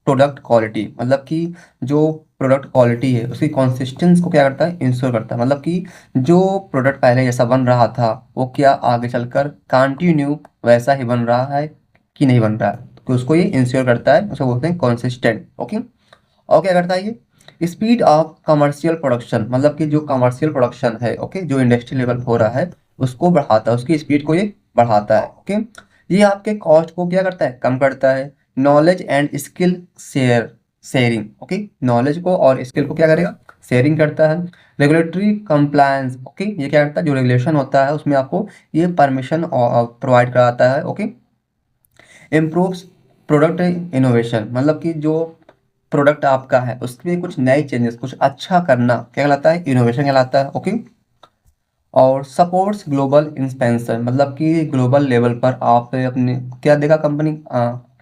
प्रोडक्ट क्वालिटी, मतलब कि जो प्रोडक्ट क्वालिटी है उसकी कंसिस्टेंस को क्या करता है, इंश्योर करता है। मतलब कि जो प्रोडक्ट पहले जैसा बन रहा था वो क्या आगे चलकर कंटिन्यू वैसा ही बन रहा है कि नहीं बन रहा है, तो उसको ये इंश्योर करता है, उसको बोलते हैं कंसिस्टेंट। ओके, और क्या करता है ये, स्पीड ऑफ कमर्शियल प्रोडक्शन, मतलब कि जो कमर्शियल प्रोडक्शन है, ओके, जो इंडस्ट्री लेवल हो रहा है उसको बढ़ाता है, उसकी स्पीड को ये बढ़ाता है। ओके, ये आपके कॉस्ट को क्या करता है, कम करता है। Knowledge and skill sharing, okay, knowledge को और स्किल को क्या करेगा, शेयरिंग करता है। रेगुलेटरी कंप्लायंस, ओके, ये क्या करता है, जो रेगुलेशन होता है उसमें आपको ये परमिशन प्रोवाइड कराता है। ओके, इम्प्रूव्स प्रोडक्ट इनोवेशन, मतलब कि जो प्रोडक्ट आपका है उसमें कुछ नए चेंजेस, कुछ अच्छा करना क्या कहलाता है, इनोवेशन कहलाता है। ओके, और सपोर्ट्स ग्लोबल एक्सपेंशन, मतलब कि ग्लोबल लेवल पर आप अपने क्या देगा कंपनी,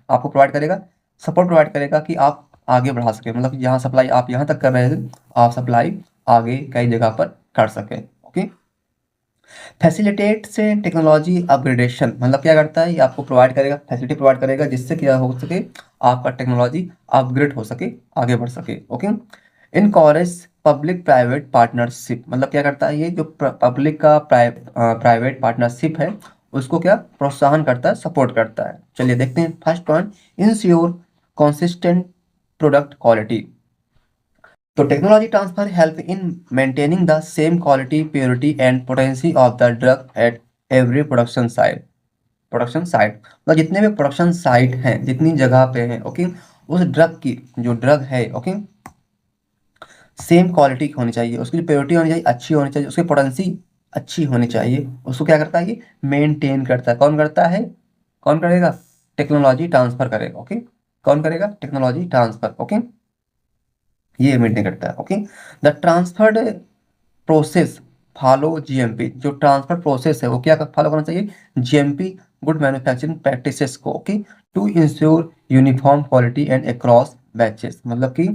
आपको प्रोवाइड करेगा, सपोर्ट प्रोवाइड करेगा कि आप आगे बढ़ा सके, मतलब कि जहाँ सप्लाई आप यहाँ तक कर रहे थे आप सप्लाई आगे कई जगह पर कर सके। ओके, फैसिलिटेट से टेक्नोलॉजी अपग्रेडेशन, मतलब क्या करता है, ये आपको प्रोवाइड करेगा, फैसिलिटी प्रोवाइड करेगा जिससे क्या हो सके, आपका टेक्नोलॉजी अपग्रेड हो सके, आगे बढ़ सके। ओके, इनकॉरेज पब्लिक प्राइवेट पार्टनरशिप, मतलब क्या करता है, ये जो पब्लिक का प्राइवेट पार्टनरशिप है उसको क्या प्रोत्साहन करता है, सपोर्ट करता है। चलिए देखते हैं first point, ensure consistent product quality. तो technology transfer help in maintaining the same quality, purity and potency of the drug at every production site. Production site मतलब जितने भी प्रोडक्शन साइट हैं, जितनी जगह पे हैं, ओके, उस ड्रग की जो ड्रग है, ओके, सेम क्वालिटी की होनी चाहिए, उसकी जो प्योरिटी होनी चाहिए अच्छी होनी चाहिए, उसकी पोटेंसी अच्छी होनी चाहिए। उसको क्या करता है, ये मेंटेन करता है। कौन करता है, कौन करेगा, टेक्नोलॉजी ट्रांसफर करेगा। ओके, कौन करेगा, टेक्नोलॉजी ट्रांसफर। ओके, ये मेंटेन करता है। Okay, the transferred process follow GMP, जो ट्रांसफर प्रोसेस है वो क्या फॉलो करना चाहिए, GMP, गुड मैन्युफैक्चरिंग प्रैक्टिसेस को। Okay, to ensure uniform quality and across batches, मतलब कि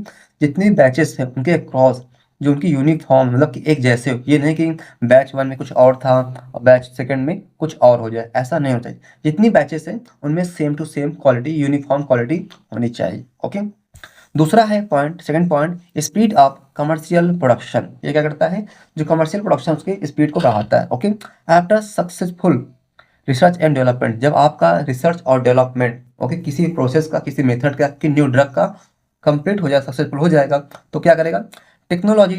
जितनी बैचेस हैं उनके अक्रॉस जो उनकी यूनिफॉर्म, मतलब कि एक जैसे हो, ये नहीं कि बैच 1 में कुछ और था और बैच सेकंड में कुछ और हो जाए, ऐसा नहीं होता है। जितनी बैचेस हैं उनमें same to same quality, uniform quality होनी चाहिए। ओके, दूसरा है point, second point, speed of commercial production. ये क्या करता है, जो कमर्शियल प्रोडक्शन उसकी स्पीड को बढ़ाता है। Okay, after successful research and development, जब आपका रिसर्च और डेवलपमेंट, ओके, किसी प्रोसेस का, किसी मेथड का, कि न्यू ड्रग का कंप्लीट हो जाए, सक्सेसफुल हो जाएगा, तो क्या करेगा, टेक्नोलॉजी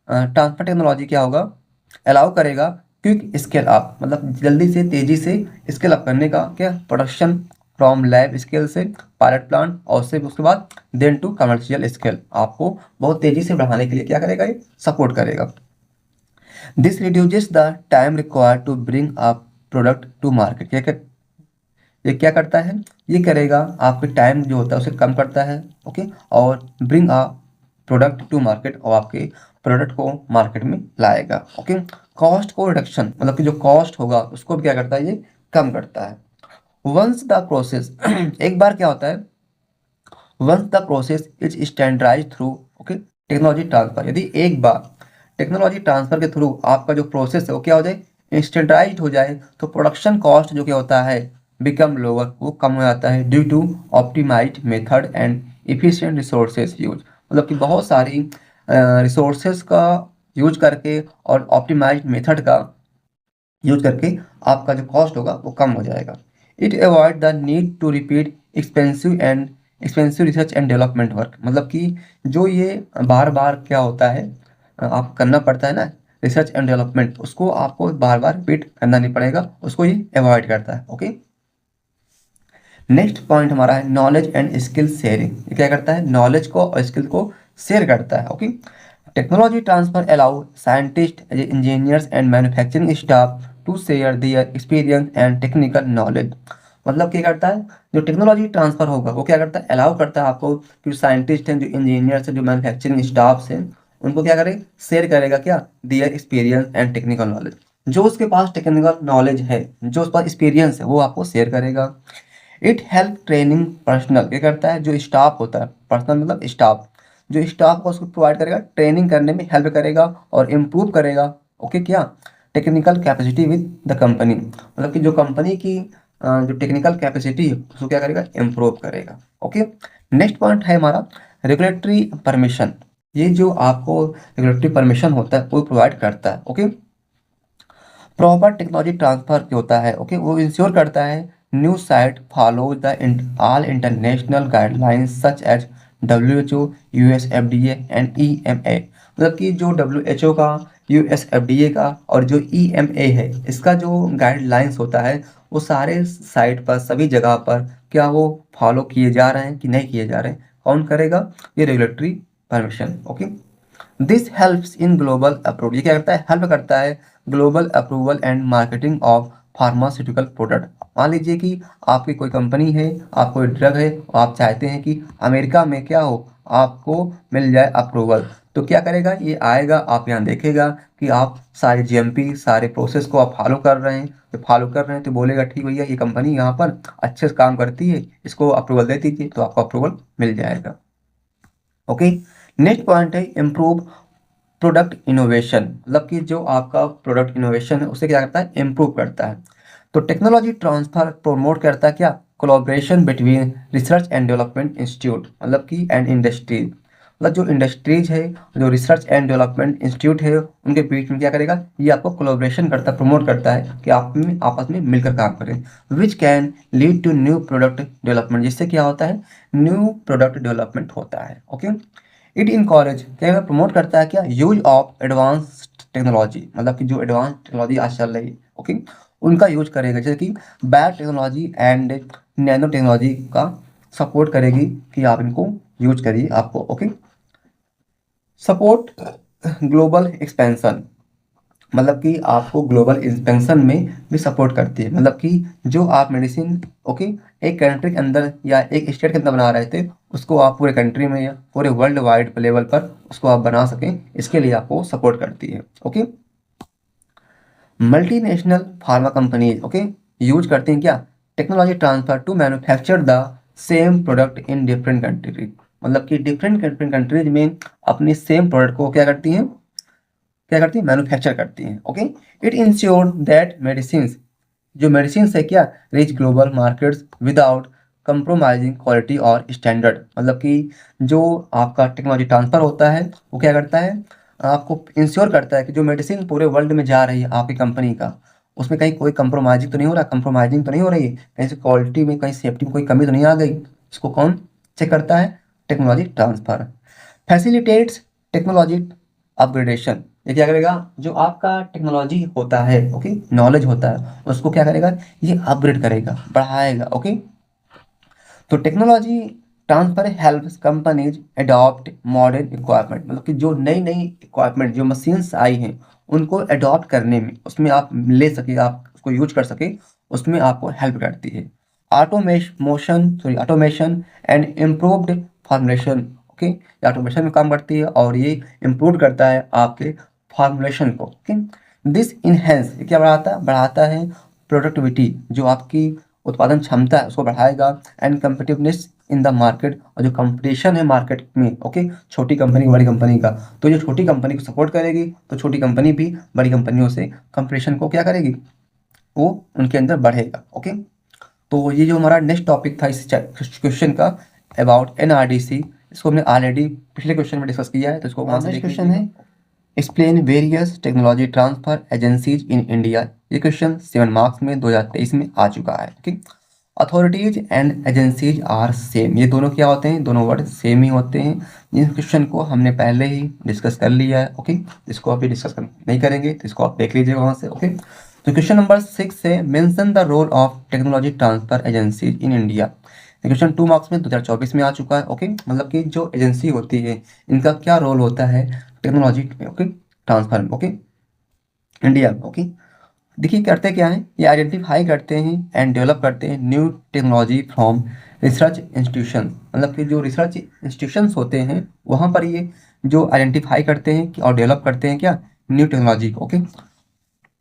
ट्रांसफर टेक्नोलॉजी क्या होगा, अलाउ करेगा क्विक स्केल अप, मतलब जल्दी से तेजी से स्केल अप करने का, क्या, प्रोडक्शन फ्रॉम लैब स्केल से पायलट प्लांट, और से उसके बाद देन टू कमर्शियल स्केल, आपको बहुत तेजी से बढ़ाने के लिए क्या करेगा, ये सपोर्ट करेगा। This reduces the time required to bring a product to market. ये क्या करता है, ये करेगा आपके टाइम जो होता है उसे कम करता है। ओके, और bring a product to market, और आपके प्रोडक्ट को मार्केट में लाएगा। ओके, कॉस्ट को रिडक्शन, मतलब कि जो कॉस्ट होगा उसको भी क्या करता है, ये कम करता है। वंस द प्रोसेस एक बार क्या होता है, once the process is standardise through, okay, technology transfer, यदि एक बार टेक्नोलॉजी ट्रांसफर के थ्रू आपका जो प्रोसेस है वो क्या हो जाए, स्टैंडर्डाइज हो जाए, तो प्रोडक्शन कॉस्ट जो क्या होता है, बिकम लोअर, वो कम हो जाता है, due to optimised method and efficient resources use, मतलब कि बहुत सारी रिसोर्सेज का यूज करके और ऑप्टिमाइज्ड मेथड का यूज करके आपका जो कॉस्ट होगा वो कम हो जाएगा। It avoid the need to repeat expensive research and development work, मतलब कि जो ये बार बार क्या होता है, आप करना पड़ता है ना, रिसर्च एंड डेवलपमेंट, उसको आपको बार बार रिपीट करना नहीं पड़ेगा, उसको ये अवॉइड करता है। ओके, नेक्स्ट पॉइंट हमारा है नॉलेज एंड स्किल शेयरिंग। ये क्या करता है, नॉलेज को और स्किल को शेयर करता है। Okay, technology transfer allow scientist, engineers and manufacturing staff to share their experience and technical knowledge. मतलब क्या करता है, जो टेक्नोलॉजी ट्रांसफर होगा वो क्या करता है, अलाउ करता है आपको कि साइंटिस्ट हैं, जो इंजीनियर्स हैं, जो मैन्युफैक्चरिंग स्टाफ्स हैं, उनको क्या करे, शेयर करेगा क्या, दियर एक्सपीरियंस एंड टेक्निकल नॉलेज। जो उसके पास टेक्निकल नॉलेज है, जो उसके पास एक्सपीरियंस है, वो आपको शेयर करेगा। इट हेल्प ट्रेनिंग पर्सनल, क्या करता है, जो स्टाफ होता है, पर्सनल मतलब स्टाफ, जो स्टाफ को उसको प्रोवाइड करेगा, ट्रेनिंग करने में हेल्प करेगा और इम्प्रूव करेगा। ओके, क्या technical capacity with the company, मतलब कि जो कंपनी की जो टेक्निकल कैपेसिटी है उसको क्या करेगा, इम्प्रूव करेगा। ओके, नेक्स्ट पॉइंट है हमारा रेगुलेटरी परमिशन। ये जो आपको रेगुलेटरी परमिशन होता है वो प्रोवाइड करता है। ओके, प्रॉपर टेक्नोलॉजी ट्रांसफर होता है। ओके, वो इंश्योर करता है new site follow the all international guidelines such as WHO, USFDA and EMA। मतलब कि जो WHO का, USFDA का और जो EMA है, इसका जो गाइडलाइंस होता है वो सारे साइट पर, सभी जगह पर क्या वो फॉलो किए जा रहे हैं कि नहीं किए जा रहे हैं, कौन करेगा, ये regulatory permission. Okay, this helps in global approval, ये क्या करता है, हेल्प करता है global approval and marketing of pharmaceutical product. मान लीजिए कि आपकी कोई कंपनी है, आप कोई ड्रग है, और आप चाहते हैं कि अमेरिका में क्या हो, आपको मिल जाए अप्रूवल, तो क्या करेगा, ये आएगा, आप यहाँ देखेगा कि आप सारे GMP सारे प्रोसेस को आप फॉलो कर रहे हैं, तो फॉलो कर रहे हैं तो बोलेगा ठीक भैया ये कंपनी यहाँ पर अच्छे से काम करती है, इसको अप्रूवल दे दीजिए, तो आपको अप्रूवल मिल जाएगा। ओके, नेक्स्ट पॉइंट है इम्प्रूव प्रोडक्ट इनोवेशन। मतलब कि जो आपका प्रोडक्ट इनोवेशन है उसे क्या करता है, इम्प्रूव करता है। तो टेक्नोलॉजी ट्रांसफर प्रमोट करता है क्या, collaboration between research and development institute, मतलब कि एंड इंडस्ट्रीज, मतलब जो इंडस्ट्रीज है, जो रिसर्च एंड डेवलपमेंट इंस्टीट्यूट है, उनके बीच में क्या करेगा, ये आपको कोलैबोरेशन करता है, प्रमोट करता है कि आप में आपस में मिलकर काम करें। Which can lead to new product development, जिससे क्या होता है, न्यू प्रोडक्ट डेवलपमेंट होता है। ओके, इट इनकरेज, क्या प्रमोट करता है क्या, यूज ऑफ एडवांस टेक्नोलॉजी, मतलब कि जो एडवांस टेक्नोलॉजी आज चल रही है, ओके, उनका यूज करेगा, जैसे कि bio technology and nano technology का सपोर्ट करेगी कि आप इनको यूज करिए आपको। ओके, सपोर्ट ग्लोबल एक्सपेंशन, मतलब कि आपको ग्लोबल एक्सपेंशन में भी सपोर्ट करती है। मतलब कि जो आप मेडिसिन, ओके, एक कंट्री के अंदर या एक स्टेट के अंदर बना रहे थे, उसको आप पूरे कंट्री में या पूरे वर्ल्ड वाइड लेवल पर उसको आप बना सकें, इसके लिए आपको सपोर्ट करती है। Okay, multinational pharma companies, okay, use करती हैं क्या, technology transfer to manufacture the same product in different country, मतलब कि डिफरेंट कंट्रीज में अपनी सेम प्रोडक्ट को क्या करती है, मैन्युफैक्चर करती हैं। Okay, it ensure that medicine, जो मेडिसिन है क्या, reach global markets without compromising quality और स्टैंडर्ड। मतलब कि जो आपका टेक्नोलॉजी ट्रांसफर होता है वो क्या करता है, आपको इंश्योर करता है कि जो मेडिसिन पूरे वर्ल्ड में जा रही है आपकी कंपनी का, उसमें कहीं कोई कंप्रोमाइजिंग तो नहीं हो रहा, कंप्रोमाइजिंग तो नहीं हो रही है, कहीं से क्वालिटी में, कहीं सेफ्टी में कोई कमी तो नहीं आ गई, इसको कौन चेक करता है, technology transfer. Facilitates technology upgradation, ये क्या करेगा, जो आपका टेक्नोलॉजी होता है, ओके, नॉलेज होता है, उसको क्या करेगा, ये अपग्रेड करेगा, बढ़ाएगा। ओके, तो technology transfer helps companies adopt modern इक्वायरमेंट, मतलब कि जो नई नई इक्वायरमेंट, जो मशीन्स आई हैं, उनको अडॉप्ट करने में, उसमें आप ले सके, आप उसको यूज कर सके, उसमें आपको हेल्प करती है। Automation and improved formulation, okay, automation में काम करती है और ये इम्प्रूव करता है आपके फॉर्मुलेशन को। ओके, दिस इनहेंस, क्या बढ़ाता है प्रोडक्टिविटी, जो आपकी उत्पादन क्षमता है उसको बढ़ाएगा, एंड कम्पिटिवनेस इन द मार्केट, और जो कंपटीशन है मार्केट में, ओके, छोटी कंपनी बड़ी कंपनी का, तो जो छोटी कंपनी को सपोर्ट करेगी, तो छोटी कंपनी भी बड़ी कंपनियों से कंपटीशन को क्या करेगी, वो उनके अंदर बढ़ेगा। ओके, तो ये जो हमारा नेक्स्ट टॉपिक था इस क्वेश्चन का अबाउट NRDC, इसको हमने ऑलरेडी पिछले क्वेश्चन में डिस्कस किया है, तो इसको वहाँ से देख क्वेश्चन है, explain various technology transfer agencies in India. ये क्वेश्चन 7 मार्क्स में 2023 में आ चुका है। ठीक, authorities and agencies are same, ये दोनों क्या होते हैं, दोनों वर्ड सेम ही होते हैं। इस क्वेश्चन को हमने पहले ही डिस्कस कर लिया है। ओके, इसको अभी डिस्कस नहीं करेंगे, तो इसको आप देख लीजिएगा वहाँ से। ओके, तो क्वेश्चन नंबर 6 है, mention the role of technology transfer agencies in India. Question 2 marks में 2024 में आ चुका है। ओके, मतलब कि जो एजेंसी होती है इनका क्या रोल होता है टेक्नोलॉजी ओके ट्रांसफर में, ओके इंडिया में। ओके, देखिए करते क्या है, ये आइडेंटिफाई करते हैं एंड डेवलप करते हैं new technology from research institution, मतलब कि जो रिसर्च इंस्टीट्यूशंस होते हैं वहाँ पर ये जो आइडेंटिफाई करते हैं और डेवलप करते हैं क्या, new technology. Okay,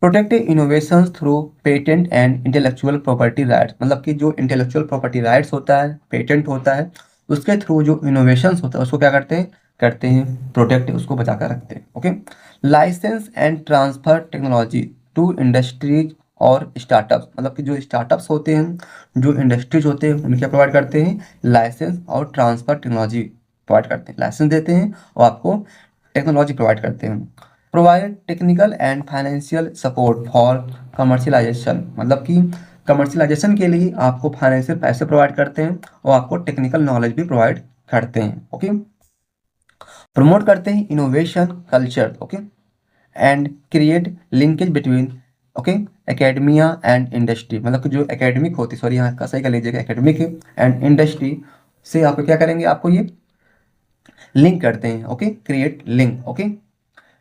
protect innovations through patent and intellectual property rights, मतलब कि जो इंटेलेक्चुअल प्रॉपर्टी राइट्स होता है, पेटेंट होता है, उसके थ्रू जो इनोवेशंस होता है उसको क्या करते हैं प्रोटेक्ट, उसको बचा कर रखते हैं। Okay, license and transfer technology to industries और स्टार्टअप्स, मतलब कि जो स्टार्टअप्स होते हैं, जो इंडस्ट्रीज होते हैं उनके प्रोवाइड करते हैं लाइसेंस और ट्रांसफर टेक्नोलॉजी प्रोवाइड करते हैं, लाइसेंस देते हैं और आपको टेक्नोलॉजी प्रोवाइड करते हैं। Provide technical and financial support for commercialisation, मतलब कि कमर्शियलाइजेशन के लिए आपको फाइनेंशियल पैसे प्रोवाइड करते हैं और आपको टेक्निकल नॉलेज भी प्रोवाइड करते हैं। ओके, प्रमोट करते हैं innovation culture. Okay, and create linkage between okay academia and industry, मतलब कि जो एकेडमिक होती, सॉरी यहाँ का सही कर लीजिएगा, एकेडमिक एंड इंडस्ट्री से आपको क्या करेंगे, आपको ये लिंक करते हैं। Okay, create link. Okay,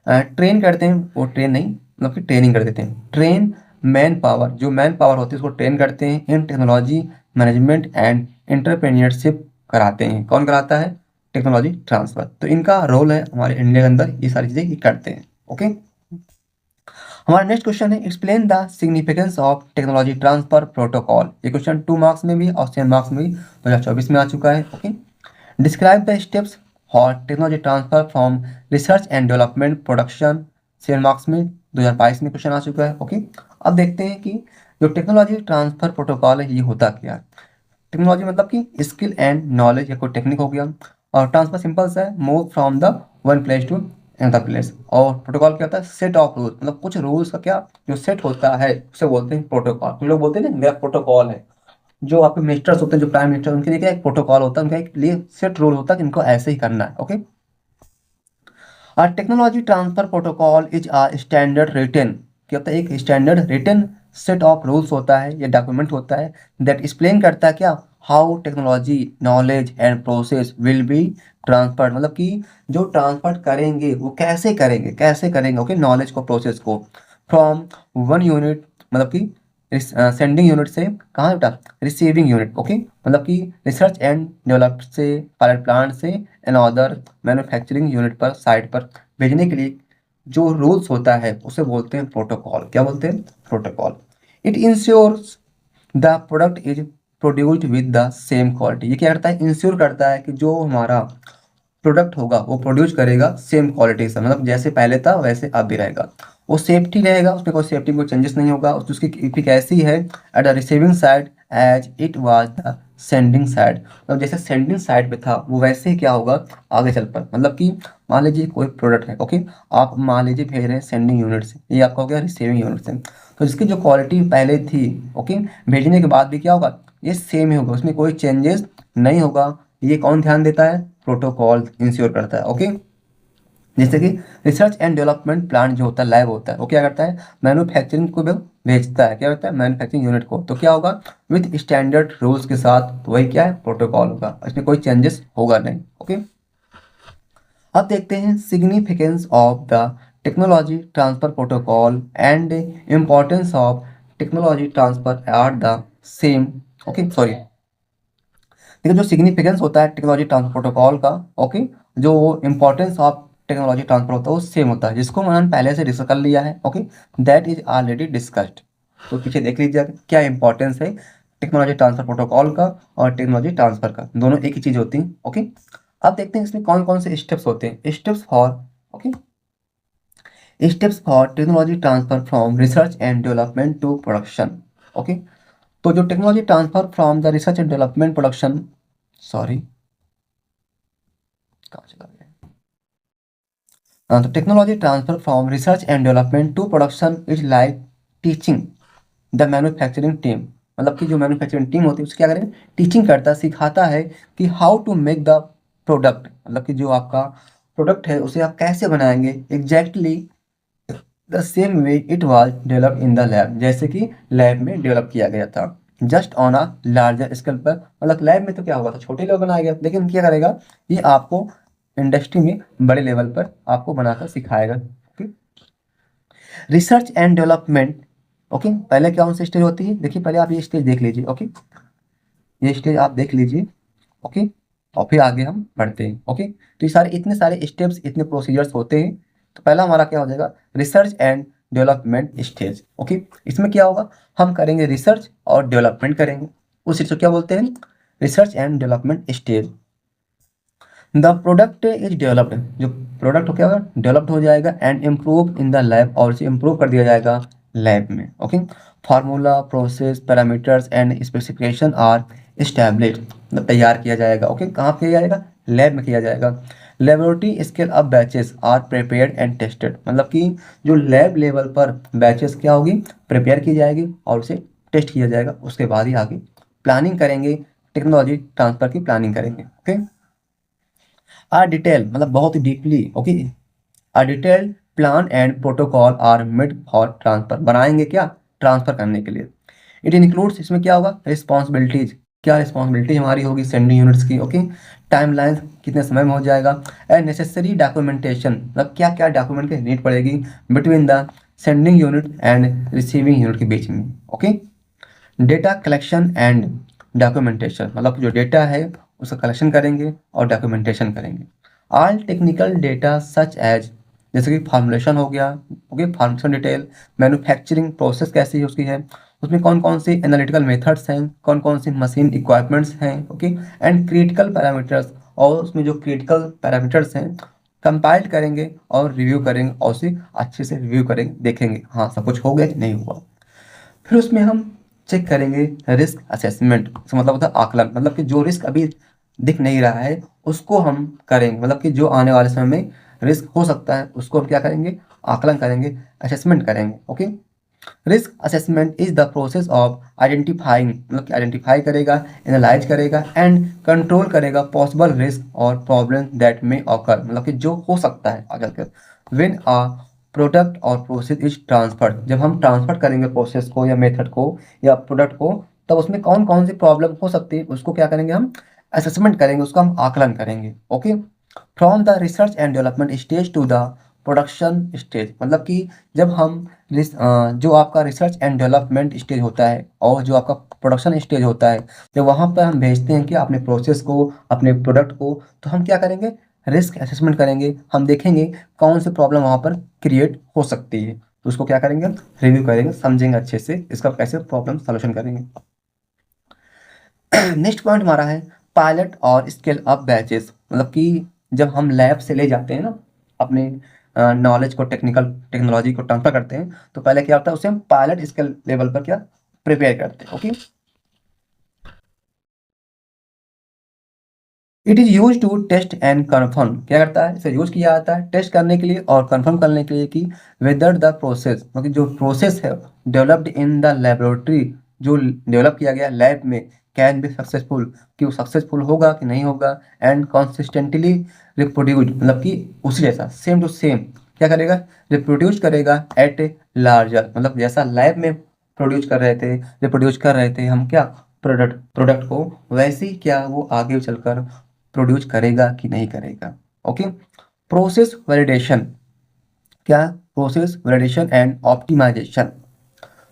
train करते हैं, वो ट्रेन नहीं मतलब कि ट्रेनिंग कर देते हैं, ट्रेन मैन पावर, जो मैन पावर होती है उसको ट्रेन करते हैं इन टेक्नोलॉजी मैनेजमेंट एंड एंटरप्रेन्योरशिप कराते हैं, कौन कराता है, टेक्नोलॉजी ट्रांसफर। तो इनका रोल है हमारे इंडिया के अंदर, ये सारी चीज़ें ये करते हैं। ओके, हमारा नेक्स्ट क्वेश्चन है, explain the significance of technology transfer protocol. ये क्वेश्चन 2 मार्क्स में भी और 7 मार्क्स में भी 2024 में आ चुका है। Okay, describe the steps for technology transfer from research and development production, 7 marks में 2022 में क्वेश्चन आ चुका है। ओके, अब देखते हैं कि जो टेक्नोलॉजी ट्रांसफर प्रोटोकॉल है ये होता क्या है। टेक्नोलॉजी मतलब कि स्किल एंड नॉलेज या कोई टेक्निक हो गया, और ट्रांसफर सिंपल सा है, move from the one place to another place. और प्रोटोकॉल क्या होता है, सेट ऑफ रूल्स, मतलब कुछ रूल्स का क्या जो सेट होता है उसे बोलते हैं प्रोटोकॉल। कुछ लोग बोलते हैं ना मेरा प्रोटोकॉल है, जो आपके मिनिस्टर्स होते हैं, जो प्राइम मिनिस्टर, उनके लिए क्या एक प्रोटोकॉल होता है, उनका एक लिए सेट रूल होता है कि इनको ऐसे ही करना है। Okay, technology transfer protocol is a standard written, क्या होता है, एक standard written set of rules होता है या डॉक्यूमेंट होता है दैट एक्सप्लेन करता है क्या, how technology knowledge and process will be transferred, मतलब कि जो ट्रांसफर करेंगे वो कैसे करेंगे ओके नॉलेज को, प्रोसेस को, फ्रॉम वन यूनिट, मतलब कि सेंडिंग यूनिट से कहाँ बेटा, रिसीविंग यूनिट। ओके, मतलब कि रिसर्च एंड डेवलप से, पायलट प्लांट से अनदर मैन्युफैक्चरिंग यूनिट पर, साइट पर भेजने के लिए जो रूल्स होता है उसे बोलते हैं प्रोटोकॉल। क्या बोलते हैं, protocol. It ensures the product is produced with the same quality, ये क्या करता है, इंश्योर करता है कि जो हमारा प्रोडक्ट होगा वो प्रोड्यूस करेगा सेम क्वालिटी से, मतलब जैसे पहले था वैसे अब भी रहेगा, वो सेफ्टी रहेगा, उसमें कोई सेफ्टी में कोई चेंजेस नहीं होगा, उसकी इफिकेसी है at the receiving side as it was the sending side, मतलब जैसे सेंडिंग साइड पे था वो वैसे ही क्या होगा आगे चल पर, मतलब कि मान लीजिए कोई प्रोडक्ट है। ओके, आप मान लीजिए भेज रहे हैं सेंडिंग यूनिट से, ये आपका हो गया रिसीविंग यूनिट से, तो जिसकी जो क्वालिटी पहले थी ओके भेजने के बाद भी क्या होगा, ये सेम ही होगा, उसमें कोई चेंजेस नहीं होगा। ये कौन ध्यान देता है, प्रोटोकॉल इंश्योर करता है। ओके, जैसे कि रिसर्च एंड डेवलपमेंट प्लांट जो होता है, लैब होता है, वो क्या करता है, मैन्युफैक्चरिंग को भेजता है, क्या होता है, मैन्युफैक्चरिंग यूनिट को, तो क्या होगा विथ स्टैंडर्ड रूल्स के साथ, तो वही क्या है, प्रोटोकॉल होगा, इसमें कोई चेंजेस होगा नहीं। ओके, अब देखते हैं significance of the technology transfer protocol and importance of technology transfer R the same. Okay, sorry, देखिए जो सिग्निफिकेंस होता है टेक्नोलॉजी ट्रांसफर प्रोटोकॉल का, ओके, जो इंपॉर्टेंस ऑफ टेक्नोलॉजी ट्रांसफर होता है वो सेम होता है, जिसको मैंने पहले से डिस्कस कर लिया है। Okay, that is already discussed, तो पीछे देख लीजिए क्या इंपॉर्टेंस है टेक्नोलॉजी ट्रांसफर प्रोटोकॉल का और टेक्नोलॉजी ट्रांसफर का, दोनों एक ही चीज होती है। ओके, अब देखते हैं इसमें कौन कौन से स्टेप्स होते हैं, steps for okay steps for technology transfer from research and development to production. Okay, तो जो technology transfer from the research and development production, sorry कहाँ चला गया, तो technology transfer from research and development to production is like teaching the manufacturing team मतलब कि जो manufacturing team होती है उसकी क्या करेंगे, टीचिंग करता है, सिखाता है कि how to make the product, मतलब कि जो आपका प्रोडक्ट है उसे आप कैसे बनाएंगे exactly the same way it was developed in the lab, जैसे कि लैब में डेवलप किया गया था, just on a larger scale पर। मतलब लैब में तो क्या हुआ था, छोटे लेवल बनाया गया, लेकिन क्या करेगा ये आपको इंडस्ट्री में बड़े लेवल पर आपको बनाकर सिखाएगा। Okay, research and development. Okay, पहले क्या कौन सी स्टेज होती है, देखिए पहले आप ये स्टेज देख लीजिए। ओके, ये स्टेज आप देख लीजिए। ओके, और फिर आगे हम बढ़ते हैं। ओके, तो ये सारे इतने सारे स्टेप्स, इतने प्रोसीजर्स होते हैं। तो पहला हमारा क्या हो जाएगा, research and development stage. Okay, इसमें क्या होगा, हम करेंगे रिसर्च और डेवलपमेंट करेंगे। उस चीज को क्या बोलते हैं, research and development stage. The product is developed, जो प्रोडक्ट हो क्या होगा, डेवलप्ड हो जाएगा and improve in the lab, और इसे इम्प्रूव कर दिया जाएगा लैब में। Okay, formula, process, parameters and specification are established, मतलब तैयार किया जाएगा। ओके, कहाँ किया जाएगा, लैब में किया जाएगा। Laboratory scale up batches are prepared and tested, मतलब कि जो लैब लेवल पर बैचेस क्या होगी, प्रिपेयर की जाएगी और उसे टेस्ट किया जाएगा, उसके बाद ही आगे प्लानिंग करेंगे, टेक्नोलॉजी ट्रांसफर की प्लानिंग करेंगे। ओके, आर डिटेल मतलब बहुत ही deeply. Okay, are detail plan and protocol are made for transfer, बनाएंगे क्या, ट्रांसफर करने के लिए। इट इंक्लूड्स, इसमें क्या होगा, रिस्पॉन्सिबिलिटीज, क्या रिस्पॉन्सिबिलिटी हमारी होगी सेंडिंग यूनिट्स की। ओके, टाइमलाइन कितने समय में हो जाएगा, एंड नेसेसरी डॉक्यूमेंटेशन, मतलब क्या क्या डॉक्यूमेंट की नीड पड़ेगी between the sending unit and receiving unit के बीच में। Okay, data collection and documentation, मतलब जो डेटा है उसका कलेक्शन करेंगे और डॉक्यूमेंटेशन करेंगे। All technical data such as, जैसे कि फार्मूलेशन हो गया। Okay, formulation detail, manufacturing process कैसी है उसकी है, उसमें कौन कौन सी एनालिटिकल मेथड्स हैं, कौन कौन सी मशीन इक्विपमेंट्स हैं। ओके, एंड क्रिटिकल पैरामीटर्स, और उसमें जो क्रिटिकल पैरामीटर्स हैं कंपाइल करेंगे और रिव्यू करेंगे, और उसे अच्छे से रिव्यू करेंगे, देखेंगे हाँ सब कुछ हो गया कि नहीं हुआ। फिर उसमें हम चेक करेंगे रिस्क असेसमेंट, इसका मतलब होता है आकलन, मतलब कि जो रिस्क अभी दिख नहीं रहा है उसको हम करेंगे, मतलब कि जो आने वाले समय में रिस्क हो सकता है उसको हम क्या करेंगे, आकलन करेंगे, असेसमेंट करेंगे। Okay, risk assessment is the process of identifying, मतलब कि आइडेंटिफाई करेगा, एनालाइज करेगा एंड कंट्रोल करेगा पॉसिबल रिस्क और प्रॉब्लम दैट में ऑकर, मतलब कि जो हो सकता है आगे चलकर। व्हेन अ प्रोडक्ट और प्रोसेस इज ट्रांसफर्ड, जब हम ट्रांसफर करेंगे प्रोसेस को या मेथड को या प्रोडक्ट को, तब उसमें कौन कौन सी प्रॉब्लम हो सकती है उसको क्या करेंगे, हम असेसमेंट करेंगे, उसका हम आकलन करेंगे। Okay, from the research and development stage to the production stage, मतलब कि जब हम जो आपका रिसर्च एंड डेवलपमेंट स्टेज होता है और जो आपका प्रोडक्शन स्टेज होता है, जब वहाँ पर हम भेजते हैं कि अपने प्रोसेस को, अपने प्रोडक्ट को, तो हम क्या करेंगे, रिस्क असेसमेंट करेंगे, हम देखेंगे कौन सी प्रॉब्लम वहाँ पर क्रिएट हो सकती है, तो उसको क्या करेंगे, रिव्यू करेंगे, समझेंगे अच्छे से इसका कैसे प्रॉब्लम सॉल्यूशन करेंगे। नेक्स्ट पॉइंट हमारा है पायलट और स्केल अप बैचेस, मतलब कि जब हम लैब से ले जाते हैं ना अपने नॉलेज को, टेक्नोलॉजी को ट्रांसफर करते हैं, तो पहले क्या होता है उसे हम पायलट स्केल लेवल पर क्या प्रिपेयर करते हैं। Okay, it is use to test and confirm, क्या करता है, इसे यूज किया जाता है टेस्ट करने के लिए और कंफर्म करने के लिए कि वेदर द प्रोसेस, मतलब जो प्रोसेस है डेवलप्ड इन द लेबोरेटरी, जो डेवलप किया गया लैब में, कैन बी सक्सेसफुल, कि वो सक्सेसफुल होगा कि नहीं होगा, एंड कॉन्सिस्टेंटली रिप्रोड्यूस्ड, मतलब कि उसी जैसा सेम टू सेम क्या करेगा, रिप्रोड्यूस करेगा एट ए लार्जर, मतलब जैसा लैब में प्रोड्यूस कर रहे थे, रिप्रोड्यूस कर रहे थे हम क्या प्रोडक्ट को, वैसे ही क्या वो आगे चलकर प्रोड्यूस करेगा कि नहीं करेगा। ओके, प्रोसेस वैलिडेशन, क्या, process validation and optimization,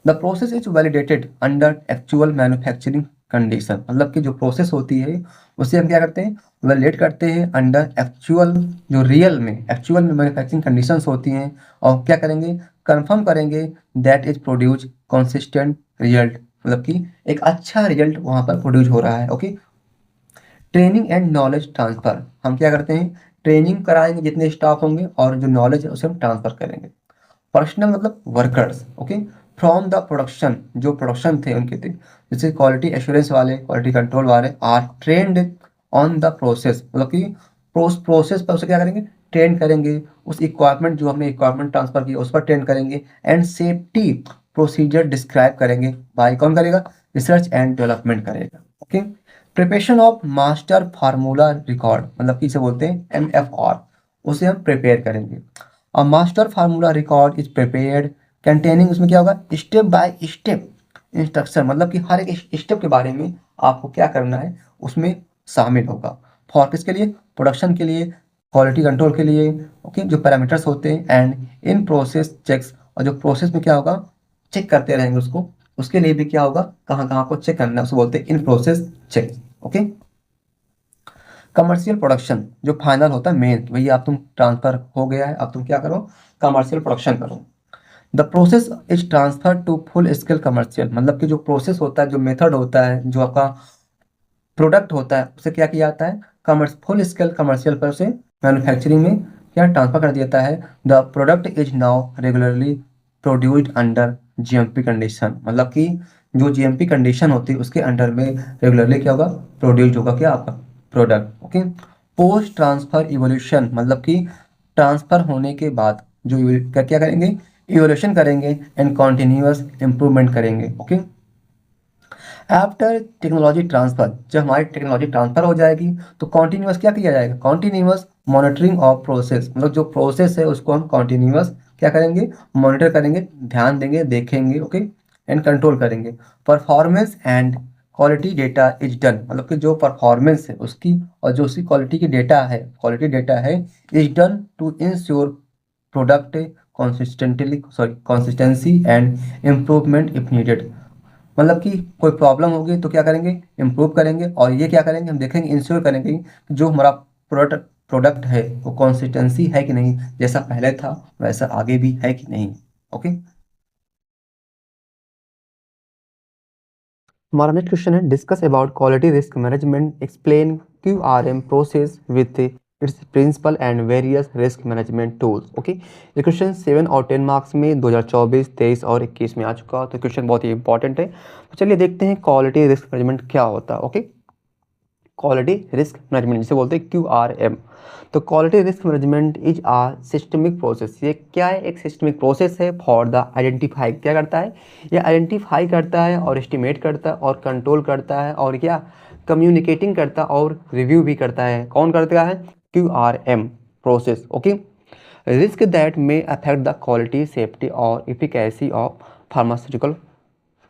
the process is validated under actual manufacturing condition, मतलब कि जो प्रोसेस होती है उसे हम क्या करते हैं, वैलिडेट करते हैं अंडर एक्चुअल, जो एक्चुअल में मैन्युफैक्चरिंग कंडीशंस होती हैं, और क्या करेंगे, कंफर्म करेंगे that is produce consistent result, मतलब कि एक अच्छा रिजल्ट वहाँ पर प्रोड्यूस हो रहा है। Okay, training and knowledge transfer, हम क्या करते हैं, ट्रेनिंग कराएंगे जितने स्टाफ होंगे और जो नॉलेज है उसे हम ट्रांसफर करेंगे। पर्सनल मतलब workers. Okay, from the production, जो प्रोडक्शन थे उनके थे, जैसे क्वालिटी एश्योरेंस वाले, क्वालिटी कंट्रोल वाले, are trained on the process, मतलब कि प्रोसेस पर उसे क्या करेंगे, ट्रेन करेंगे, उस इक्वायरमेंट जो हमने इक्वायरमेंट ट्रांसफर किया उस पर ट्रेन करेंगे, एंड सेफ्टी प्रोसीजर डिस्क्राइब करेंगे बाय कौन करेगा, रिसर्च एंड डेवलपमेंट करेगा। Okay, preparation of master formula record मतलब कि इसे बोलते हैं MFR, उसे हम प्रिपेयर करेंगे। और master formula record is prepared containing, उसमें क्या होगा, स्टेप बाय स्टेप इंस्ट्रक्शन, मतलब कि हर एक स्टेप के बारे में आपको क्या करना है उसमें शामिल होगा। फॉर किसके लिए, प्रोडक्शन के लिए, क्वालिटी कंट्रोल के लिए। ओके, जो पैरामीटर्स होते हैं एंड इन प्रोसेस चेक्स, और जो प्रोसेस में क्या होगा चेक करते रहेंगे उसको, उसके लिए भी क्या होगा, कहाँ कहाँ को चेक करना है उसको बोलते हैं in process check. Okay, commercial production जो फाइनल होता है मेन, भैया अब तुम ट्रांसफर हो गया है, अब तुम क्या करो, कमर्शियल प्रोडक्शन करो। The process is transfer to full scale commercial, मतलब कि जो प्रोसेस होता है, जो मेथड होता है, जो आपका प्रोडक्ट होता है, उसे क्या किया जाता है, फुल स्केल कमर्शियल पर उसे मैन्युफैक्चरिंग में क्या ट्रांसफर कर दिया जाता है। The product is now regularly produced under GMP condition, मतलब कि जो GMP कंडीशन होती है उसके अंडर में रेगुलरली क्या होगा, प्रोड्यूस्ड होगा क्या आपका product. Okay, post transfer evolution, मतलब कि ट्रांसफर होने के बाद जो क्या क्या करेंगे, इवोल्यूशन करेंगे एंड कॉन्टिन्यूअस इंप्रूवमेंट करेंगे। ओके, आफ्टर टेक्नोलॉजी ट्रांसफर, जब हमारी टेक्नोलॉजी ट्रांसफर हो जाएगी तो कॉन्टिन्यूअस क्या किया जाएगा, कॉन्टिन्यूअस मॉनिटरिंग ऑफ प्रोसेस, मतलब जो प्रोसेस है उसको हम कॉन्टिन्यूअस क्या करेंगे, मॉनिटर करेंगे, ध्यान देंगे, देखेंगे। ओके, एंड कंट्रोल करेंगे। Performance and quality data is done, मतलब कि जो परफॉर्मेंस है उसकी और जो उसकी क्वालिटी डेटा है is done to ensure product consistency and improvement if needed, मतलब कि कोई प्रॉब्लम होगी तो क्या करेंगे, इम्प्रूव करेंगे, और ये क्या करेंगे, हम देखेंगे, इंश्योर करेंगे कि जो हमारा प्रोडक्ट है वो कंसिस्टेंसी है कि नहीं, जैसा पहले था वैसा आगे भी है कि नहीं। ओके, हमारा नेक्स्ट क्वेश्चन है, discuss about quality risk management, explain QRM process with its principle and various risk management tools. Okay, ये क्वेश्चन 7 और 10 मार्क्स में 2024, 23 और 21 में आ चुका, तो क्वेश्चन बहुत ही इंपॉर्टेंट है। तो चलिए देखते हैं क्वालिटी रिस्क मैनेजमेंट क्या होता है। ओके, क्वालिटी रिस्क मैनेजमेंट जिसे बोलते हैं QRM। तो quality risk management is a systemic process, ये क्या है, एक सिस्टमिक प्रोसेस है फॉर द आइडेंटिफाई, क्या करता है, ये आइडेंटिफाई करता है और एस्टिमेट करता है और कंट्रोल करता है और क्या कम्युनिकेटिंग करता है और रिव्यू भी करता है। कौन करता है, QRM process. Okay, risk that may affect the quality, safety और efficacy of pharmaceutical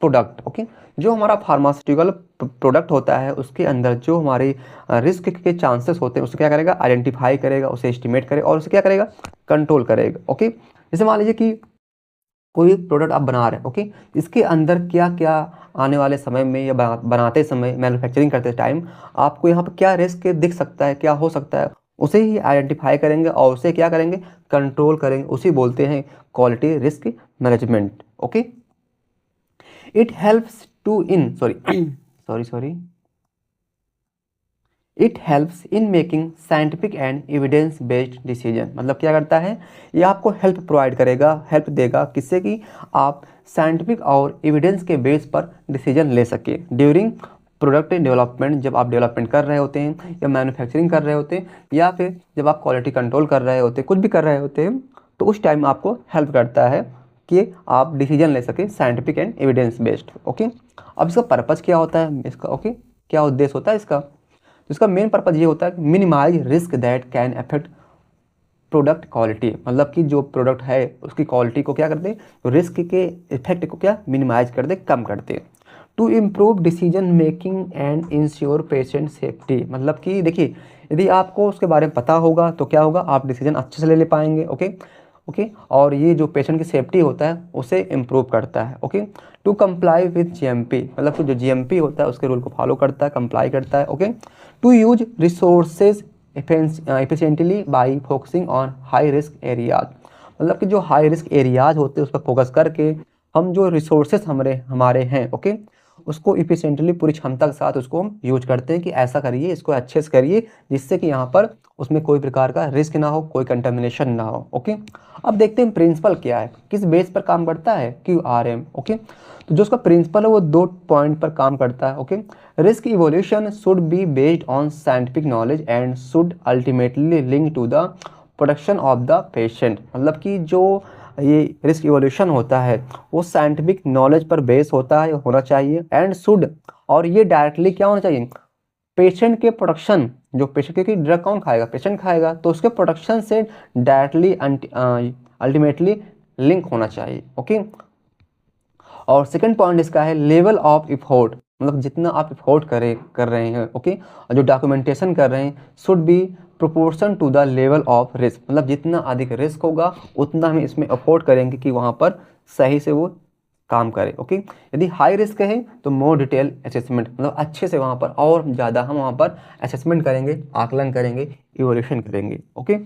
product. Okay, जो हमारा फार्मास्यूटिकल प्रोडक्ट होता है उसके अंदर जो हमारे रिस्क के चांसेस होते हैं उसे क्या करेगा, आइडेंटिफाई करेगा, उसे एस्टिमेट करेगा और उसे क्या करेगा, कंट्रोल करेगा। ओके, जैसे मान लीजिए कि कोई प्रोडक्ट आप बना रहे हैं। ओके, इसके अंदर क्या क्या आने वाले समय में या बनाते समय, मैन्युफैक्चरिंग करते टाइम आपको यहाँ पर क्या रिस्क दिख सकता है, क्या हो सकता है, उसे ही आइडेंटिफाई करेंगे और उसे क्या करेंगे, कंट्रोल करेंगे, उसी बोलते हैं quality risk management. Okay, it helps to in sorry it helps in making scientific and evidence based decision, मतलब क्या करता है, ये आपको हेल्प प्रोवाइड करेगा, हेल्प देगा किससे कि आप साइंटिफिक और एविडेंस के बेस पर डिसीजन ले सके ड्यूरिंग प्रोडक्ट डेवलपमेंट, जब आप डेवलपमेंट कर रहे होते हैं या मैन्युफैक्चरिंग कर रहे होते हैं या फिर जब आप क्वालिटी कंट्रोल कर रहे होते हैं, कुछ भी कर रहे होते हैं, तो उस टाइम आपको हेल्प करता है कि आप डिसीजन ले सकें scientific and evidence based. Okay, अब इसका पर्पज़ क्या होता है इसका, ओके क्या उद्देश्य होता है इसका, तो इसका मेन पर्पज़ ये होता है कि minimize risk that can affect product quality, मतलब कि जो प्रोडक्ट है उसकी क्वालिटी को क्या करते हैं, तो रिस्क के इफेक्ट को क्या मिनिमाइज कर दे, कम करते हैं। To improve decision making and ensure patient safety, मतलब कि देखिए यदि आपको उसके बारे में पता होगा तो क्या होगा, आप डिसीजन अच्छे से ले पाएंगे। ओके ओके, और ये जो पेशेंट की सेफ्टी होता है उसे इम्प्रूव करता है। Okay, to comply with GMP, मतलब कि जो GMP होता है उसके रूल को फॉलो करता है, कंप्लाई करता है। Okay, to use resources efficiently by focusing on high risk areas, मतलब कि जो हाई रिस्क एरियाज होते हैं उस पर फोकस करके हम जो रिसोर्सेज हमारे हैं, ओके उसको इफिशिएंटली पूरी क्षमता के साथ उसको हम यूज करते हैं कि ऐसा करिए, इसको अच्छे से करिए जिससे कि यहाँ पर उसमें कोई प्रकार का रिस्क ना हो, कोई कंटामिनेशन ना हो। ओके, अब देखते हैं प्रिंसिपल क्या है, किस बेस पर काम करता है, QRM। ओके, तो जो उसका प्रिंसिपल है वो 2 पॉइंट पर काम करता है। Okay, risk evolution should be based on scientific knowledge and should ultimately link to the production of the patient, मतलब कि जो ये रिस्क इवोल्यूशन होता है वो साइंटिफिक नॉलेज पर बेस होता है, होना चाहिए एंड शुड, और ये डायरेक्टली क्या होना चाहिए, पेशेंट के प्रोडक्शन, जो पेशेंट, क्योंकि ड्रग कौन खाएगा, पेशेंट खाएगा, तो उसके प्रोडक्शन से डायरेक्टली अल्टीमेटली लिंक होना चाहिए। ओके, और सेकंड पॉइंट इसका है लेवल ऑफ इफोर्ट, मतलब जितना आप इफोर्ट कर रहे हैं, ओके, और जो डॉक्यूमेंटेशन कर रहे हैं should be proportion to the level of risk, मतलब जितना अधिक रिस्क होगा उतना हम इसमें अफोर्ड करेंगे कि वहाँ पर सही से वो काम करे। ओके, यदि हाई रिस्क है तो मोर डिटेल असेसमेंट, मतलब अच्छे से वहाँ पर और ज़्यादा हम वहाँ पर असेसमेंट करेंगे, आकलन करेंगे, इवोल्यूशन करेंगे। ओके,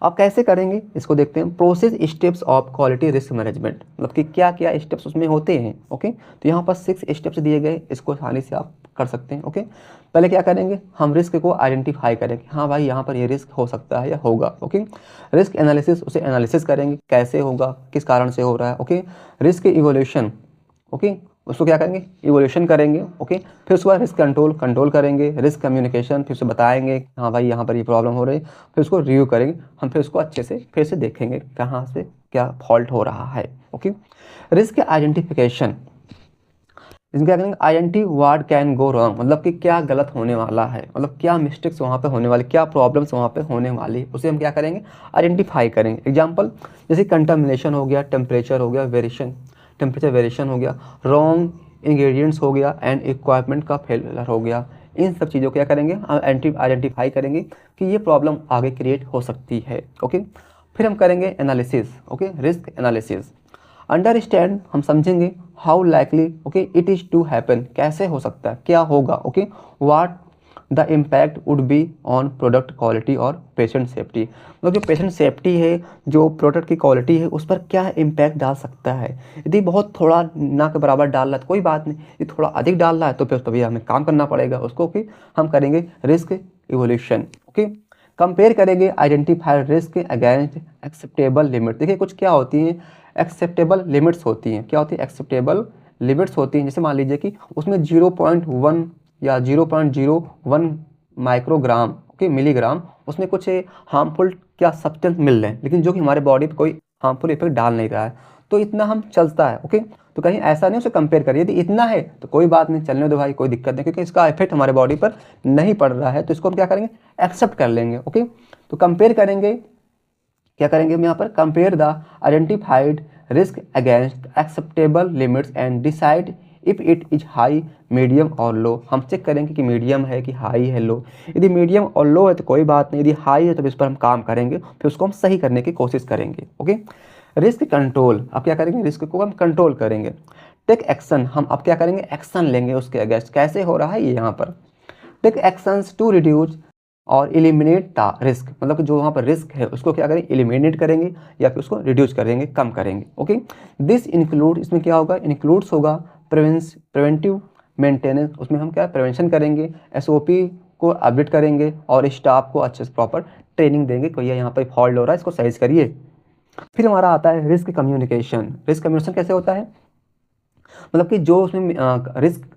अब कैसे करेंगे इसको देखते हैं। Process steps of quality risk management, मतलब कि क्या क्या स्टेप्स उसमें होते हैं। ओके, तो यहाँ पर 6 स्टेप्स दिए गए, इसको आसानी से आप कर सकते हैं। ओके, पहले क्या करेंगे, हम रिस्क को आइडेंटिफाई करेंगे, हाँ भाई यहाँ पर ये रिस्क हो सकता है या होगा। ओके, रिस्क एनालिसिस, उसे एनालिसिस करेंगे कैसे होगा, किस कारण से हो रहा है। ओके, रिस्क इवोल्यूशन, ओके, उसको क्या करेंगे, इवोल्यूशन करेंगे। ओके, फिर उसके बाद रिस्क कंट्रोल करेंगे, रिस्क कम्युनिकेशन, फिर उसे बताएंगे हाँ भाई यहाँ पर ये प्रॉब्लम हो रही है, फिर उसको रिव्यू करेंगे हम, फिर उसको अच्छे से फिर से देखेंगे कहाँ से क्या फॉल्ट हो रहा है। ओके, रिस्क आइडेंटिफिकेशन, इसमें क्या करेंगे, identity what can go wrong, मतलब कि क्या गलत होने वाला है, मतलब क्या मिस्टेक्स वहाँ पे होने वाली, क्या प्रॉब्लम्स वहाँ पे होने वाली है, उसे हम क्या करेंगे, आइडेंटिफाई करेंगे। एग्जांपल जैसे कंटामिनेशन हो गया, टेम्परेचर हो गया, टेम्परेचर वेरिएशन हो गया, रॉन्ग इंग्रेडिएंट्स हो गया, एंड इक्विपमेंट का फेलियर हो गया। इन सब चीज़ों को क्या करेंगे, आइडेंटिफाई करेंगे कि ये प्रॉब्लम आगे क्रिएट हो सकती है। ओके, फिर हम करेंगे analysis. Okay, risk analysis, understand, हम समझेंगे how likely, okay, it is to happen, कैसे हो सकता है, क्या होगा। Okay, what the impact would be on product quality और पेशेंट सेफ्टी, मतलब जो पेशेंट सेफ्टी है, जो प्रोडक्ट की क्वालिटी है, उस पर क्या इम्पैक्ट डाल सकता है। यदि बहुत थोड़ा ना के बराबर डाल रहा है तो कोई बात नहीं, यदि थोड़ा अधिक डाल रहा है तो फिर उस पर भी हमें काम करना पड़ेगा उसको। फिर हम करेंगे रिस्क इवोल्यूशन। ओके, कंपेयर करेंगे, identify risk against acceptable limit. देखिए कुछ क्या होती हैं, एक्सेप्टेबल लिमिट्स होती हैं, क्या होती है, एक्सेप्टेबल लिमिट्स होती हैं। जैसे मान लीजिए कि उसमें 0.1 या 0.01 माइक्रोग्राम, ओके, मिलीग्राम, उसमें कुछ हार्मफुल क्या सब्सटेंस मिल रहे हैं, लेकिन जो कि हमारे बॉडी पे कोई हार्मफुल इफेक्ट डाल नहीं रहा है, तो इतना हम चलता है। ओके, तो कहीं ऐसा नहीं उसे कंपेयर करिए, यदि इतना है तो कोई बात नहीं, चलने दो भाई, कोई दिक्कत नहीं, क्योंकि इसका इफेक्ट हमारे बॉडी पर नहीं पड़ रहा है, तो इसको हम क्या करेंगे, एक्सेप्ट कर लेंगे। ओके, तो कंपेयर करेंगे, क्या करेंगे हम यहाँ पर, compare the identified risk against acceptable limits and decide if it is high, medium और लो। हम चेक करेंगे कि मीडियम है कि हाई है, लो। यदि मीडियम और लो है तो कोई बात नहीं, यदि हाई है तो इस पर हम काम करेंगे, फिर उसको हम सही करने की कोशिश करेंगे। ओके, रिस्क कंट्रोल, अब क्या करेंगे, रिस्क को हम कंट्रोल करेंगे। टेक एक्शन, हम अब क्या करेंगे, एक्शन लेंगे उसके अगेंस्ट, कैसे हो रहा है ये यहाँ पर। टेक एक्शंस टू रिड्यूस और एलिमिनेट द रिस्क, मतलब कि जो वहाँ पर रिस्क है उसको क्या करेंगे, एलिमिनेट करेंगे या फिर उसको रिड्यूस करेंगे, कम करेंगे। ओके, दिस इंक्लूड, इसमें क्या होगा, इंक्लूड्स होगा प्रिवेंटिव मेंटेनेंस, उसमें हम क्या प्रिवेंशन करेंगे, एसओपी को अपडेट करेंगे और स्टाफ को अच्छे से प्रॉपर ट्रेनिंग देंगे कि भैया यहाँ पर फॉल्ट हो रहा है, इसको सही करिए। फिर हमारा आता है रिस्क कम्युनिकेशन। रिस्क कम्युनिकेशन कैसे होता है, मतलब कि जो उसमें रिस्क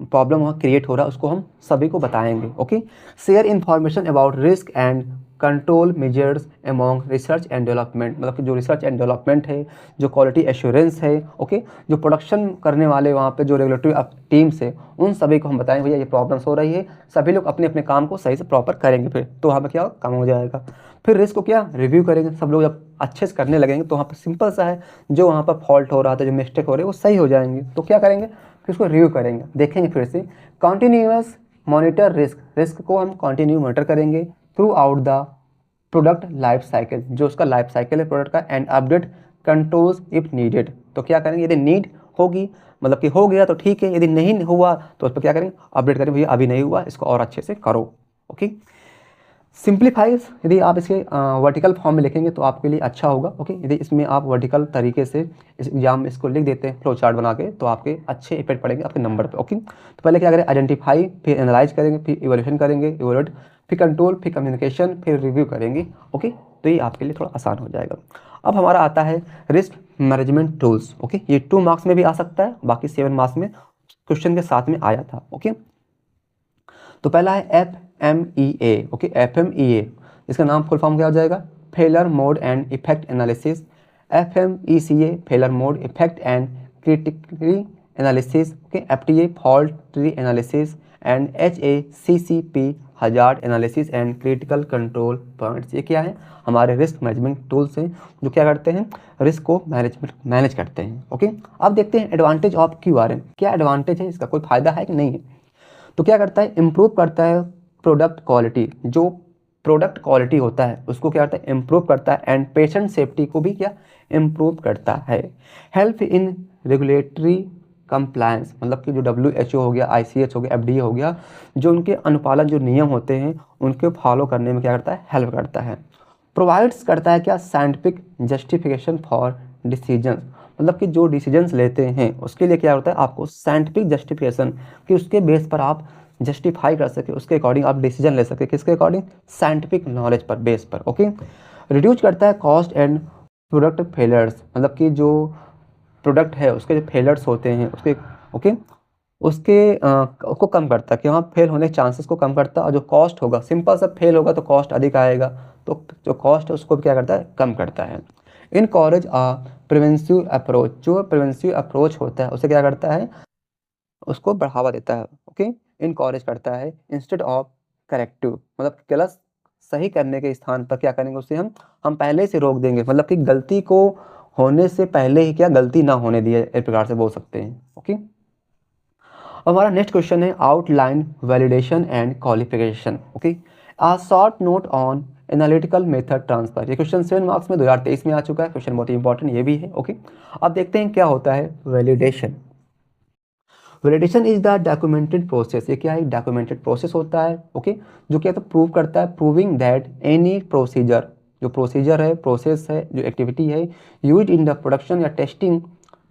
प्रॉब्लम वहाँ क्रिएट हो रहा है उसको हम सभी को बताएंगे। Okay, share information about risk and control measures among research and development, मतलब कि जो रिसर्च एंड डेवलपमेंट है, जो क्वालिटी एश्योरेंस है, ओके, जो प्रोडक्शन करने वाले वहाँ पे जो रेगुलेटरी टीम्स है, उन सभी को हम बताएंगे भैया ये प्रॉब्लम्स हो रही है, सभी लोग अपने अपने काम को सही से प्रॉपर करेंगे, फिर तो वहाँ पर क्या कम हो जाएगा। फिर रिस्क को क्या रिव्यू करेंगे, सब लोग जब अच्छे से करने लगेंगे तो वहाँ पर सिंपल सा है, जो वहाँ पर फॉल्ट हो रहा था, जो मिस्टेक हो रही है वो सही हो जाएंगे। तो क्या करेंगे, फिर उसको रिव्यू करेंगे, देखेंगे फिर से। कंटिन्यूअस मॉनिटर रिस्क, रिस्क को हम कंटिन्यू मॉनिटर करेंगे through out the product life cycle, जो उसका लाइफ साइकिल है प्रोडक्ट का, and update controls if needed. तो क्या करेंगे, यदि नीड होगी, मतलब कि हो गया तो ठीक है, यदि नहीं हुआ तो उस पर क्या करेंगे, अपडेट करेंगे, भैया अभी नहीं हुआ, इसको और अच्छे से करो। ओके, सिंप्लीफाइज, यदि आप इसके वर्टिकल फॉर्म में लिखेंगे तो आपके लिए अच्छा होगा। ओके, यदि इसमें आप वर्टिकल तरीके से इस एग्जाम में इसको लिख देते हैं फ्लो चार्ट बना के, तो आपके अच्छे इफेक्ट पड़ेंगे आपके नंबर पे। ओके, तो पहले क्या करें, आइडेंटिफाई, फिर एनालाइज करेंगे, फिर इवोल्यूशन करेंगे, इवोल्यूट, फिर कंट्रोल, फिर कम्युनिकेशन, फिर रिव्यू करेंगे। ओके, तो ये आपके लिए थोड़ा आसान हो जाएगा। अब हमारा आता है रिस्क मैनेजमेंट टूल्स। ओके, ये 2 मार्क्स में भी आ सकता है, बाकी 7 मार्क्स में क्वेश्चन के साथ में आया था। ओके, तो पहला है FMEA। ओके, FMEA, इसका नाम फुल फॉर्म क्या हो जाएगा, failure mode and effect analysis FMECA failure mode effect and critically analysis, okay, FTA fault tree analysis and HACCP hazard analysis and critical control points. ये क्या है? हमारे रिस्क मैनेजमेंट टूल्स हैं जो क्या करते हैं? रिस्क को मैनेज करते हैं। ओके, अब देखते हैं एडवांटेज ऑफ QRM। क्या एडवांटेज है इसका, कोई फायदा है कि नहीं है? तो क्या करता है? इम्प्रूव करता है प्रोडक्ट क्वालिटी। जो प्रोडक्ट क्वालिटी होता है उसको क्या करता है? इम्प्रूव करता है एंड पेशेंट सेफ्टी को भी क्या इम्प्रूव करता है। हेल्प इन रेगुलेटरी कंप्लायंस, मतलब कि जो WHO हो गया, ICH हो गया, FDA हो गया, जो उनके अनुपालन जो नियम होते हैं उनके फॉलो करने में क्या करता है? हेल्प करता है। प्रोवाइड्स करता है क्या? साइंटिफिक जस्टिफिकेशन फॉर डिसीजन, मतलब कि जो डिसीजंस लेते हैं उसके लिए क्या होता है? आपको साइंटिफिक जस्टिफिकेशन, कि उसके बेस पर आप जस्टिफाई कर सके, उसके अकॉर्डिंग आप डिसीजन ले सके। किसके अकॉर्डिंग? साइंटिफिक नॉलेज पर, बेस पर। ओके, रिड्यूस करता है कॉस्ट एंड प्रोडक्ट फेलर्स, मतलब कि जो प्रोडक्ट है उसके जो फेलर्स होते हैं उसके, ओके, उसको कम करता है, कि वहाँ फेल होने के चांसेस को कम करता है। और जो कॉस्ट होगा, सिंपल सा फेल होगा तो कॉस्ट अधिक आएगा, तो जो कॉस्ट है उसको भी क्या करता है? कम करता है। इनकरेज प्रिवेंसिव अप्रोच, जो प्रिवेंसिव अप्रोच होता है उसे क्या करता है? उसको बढ़ावा देता है। ओके, इनकरेज करता है इंस्टेड ऑफ करेक्टिव, मतलब गलत सही करने के स्थान पर क्या करेंगे? उसे हम पहले से रोक देंगे, मतलब कि गलती को होने से पहले ही क्या गलती ना होने दिए, इस प्रकार से बोल सकते हैं। ओके, हमारा नेक्स्ट क्वेश्चन है outline validation and qualification. Okay, a short note on analytical method transfer. ये क्वेश्चन 7 मार्क्स में 2023 में आ चुका है। क्वेश्चन बहुत ही इंपॉर्टेंट ये भी है। ओके, अब देखते हैं क्या होता है validation. Validation is the documented process. ये क्या है? डॉक्यूमेंटेड प्रोसेस होता है। ओके, जो क्या तो प्रूव करता है, प्रूविंग दैट एनी प्रोसीजर, जो प्रोसीजर है, प्रोसेस है, जो एक्टिविटी है यूज्ड इन द प्रोडक्शन या testing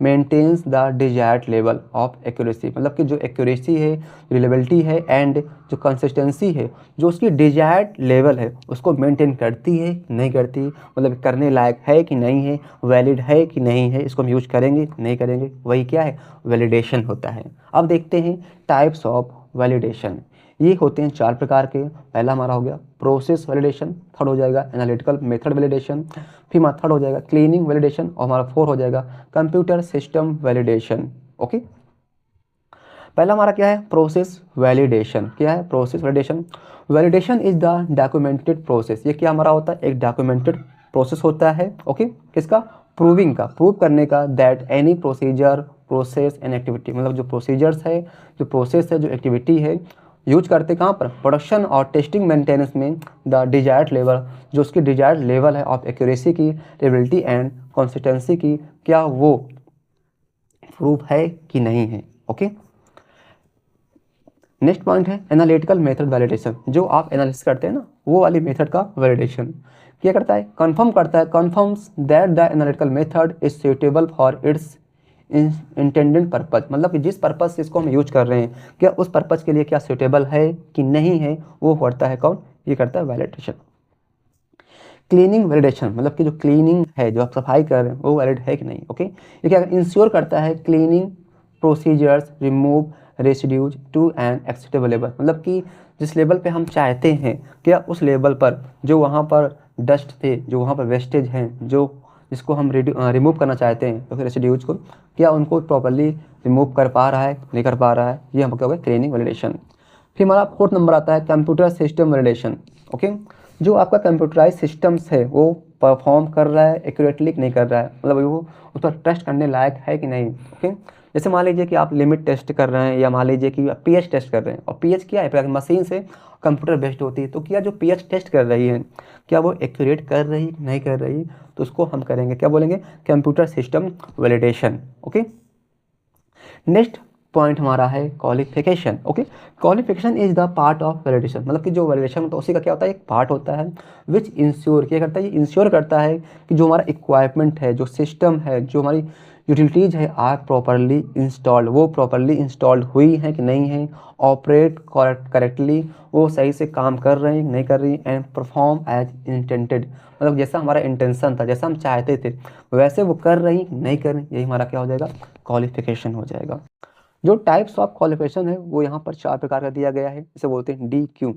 maintains the desired level of accuracy, मतलब कि जो एक्यूरेसी है, रिलेबिलिटी है एंड जो कंसिस्टेंसी है, जो उसकी डिजायर्ड लेवल है उसको मेंटेन करती है नहीं करती, मतलब करने लायक है कि नहीं है, वैलिड है कि नहीं है, इसको हम यूज करेंगे नहीं करेंगे, वही क्या है? वैलिडेशन होता है। अब देखते हैं टाइप्स ऑफ वैलिडेशन। ये होते हैं 4 प्रकार के। पहला हमारा हो गया प्रोसेस वैलिडेशन, थर्ड हो जाएगा एनालिटिकल मेथड वैलिडेशन, फिर हमारा थर्ड हो जाएगा क्लीनिंग वैलिडेशन, और हमारा 4 हो जाएगा कंप्यूटर सिस्टम वैलिडेशन। ओके, पहला हमारा क्या है? Process validation. क्या है process validation? Validation is the documented process. ये क्या हमारा होता है? एक डॉक्यूमेंटेड प्रोसेस होता है। ओके, किसका? प्रूविंग का, प्रूव करने का, that any procedure process and activity, मतलब जो प्रोसीजर्स है, जो प्रोसेस है, जो एक्टिविटी है, यूज करते कहाँ पर? प्रोडक्शन और टेस्टिंग मेंटेनेंस में द डिजायर्ड लेवल, जो उसकी डिजायर्ड लेवल है ऑफ एक्यूरेसी की, रिलेबिलिटी एंड कंसिस्टेंसी की, क्या वो प्रूफ है कि नहीं है। ओके, नेक्स्ट पॉइंट है एनालिटिकल मेथड वैलिडेशन। जो आप एनालिसिस करते हैं ना, वो वाली मेथड का वैलिडेशन क्या करता है? कंफर्म करता है, confirms that the analytical method is suitable for its intended purpose, मतलब कि जिस पर्पज से इसको हम यूज कर रहे हैं, क्या उस पर्पज के लिए क्या सुटेबल है कि नहीं है, वो करता है कौन? ये करता है वैलिडेशन। क्लीनिंग वैलिडेशन, मतलब कि जो क्लीनिंग है, जो आप सफाई कर रहे हैं, वो वैलिड है कि नहीं। ओके, ये क्या इंश्योर करता है? Cleaning procedures remove residues to an acceptable level, मतलब कि जिस लेवल पे हम चाहते हैं, क्या उस लेवल पर जो वहाँ पर डस्ट थे, जो वहाँ पर वेस्टेज हैं, जो जिसको हम रिमूव करना चाहते हैं, तो फिर रेसिड्यूज को क्या उनको प्रॉपरली रिमूव कर पा रहा है, नहीं कर पा रहा है, ये हम क्या होगा? Cleaning validation. फिर हमारा 4th नंबर आता है कंप्यूटर सिस्टम वैलिडेशन। ओके, जो आपका कंप्यूटराइज सिस्टम्स है वो परफॉर्म कर रहा है एक्यूरेटली नहीं कर रहा है, मतलब वो उस पर टेस्ट करने लायक है कि नहीं। ओके, जैसे मान लीजिए कि आप लिमिट टेस्ट कर रहे हैं, या मान लीजिए कि आप पीएच टेस्ट कर रहे हैं, और पीएच क्या है? मशीन से कंप्यूटर बेस्ड होती है, तो क्या जो पीएच टेस्ट कर रही है, क्या वो एक्यूरेट कर रही नहीं कर रही, तो उसको हम करेंगे क्या बोलेंगे? Computer system validation. Okay, next point हमारा है qualification. Okay, qualification is the part of validation, मतलब कि जो वैलिडेशन होता है उसी का क्या होता है? एक पार्ट होता है विच इंश्योर, क्या करता है? ये इंश्योर करता है कि जो हमारा इक्वाइपमेंट है, जो सिस्टम है, जो हमारी यूटिलिटीज़ है, आर प्रॉपरली इंस्टॉल्ड, वो प्रॉपरली इंस्टॉल्ड हुई हैं कि नहीं है, ऑपरेट करेक्टली, वो सही से काम कर रहे हैं नहीं कर रही, एंड परफॉर्म एज इंटेंटेड, मतलब जैसा हमारा इंटेंशन था, जैसा हम चाहते थे, वैसे वो कर रही नहीं कर रही, यही हमारा क्या हो जाएगा? क्वालिफिकेशन हो जाएगा। जो टाइप्स ऑफ क्वालिफिकेशन है वो यहाँ पर 4 प्रकार का दिया गया है, इसे बोलते हैं DQ,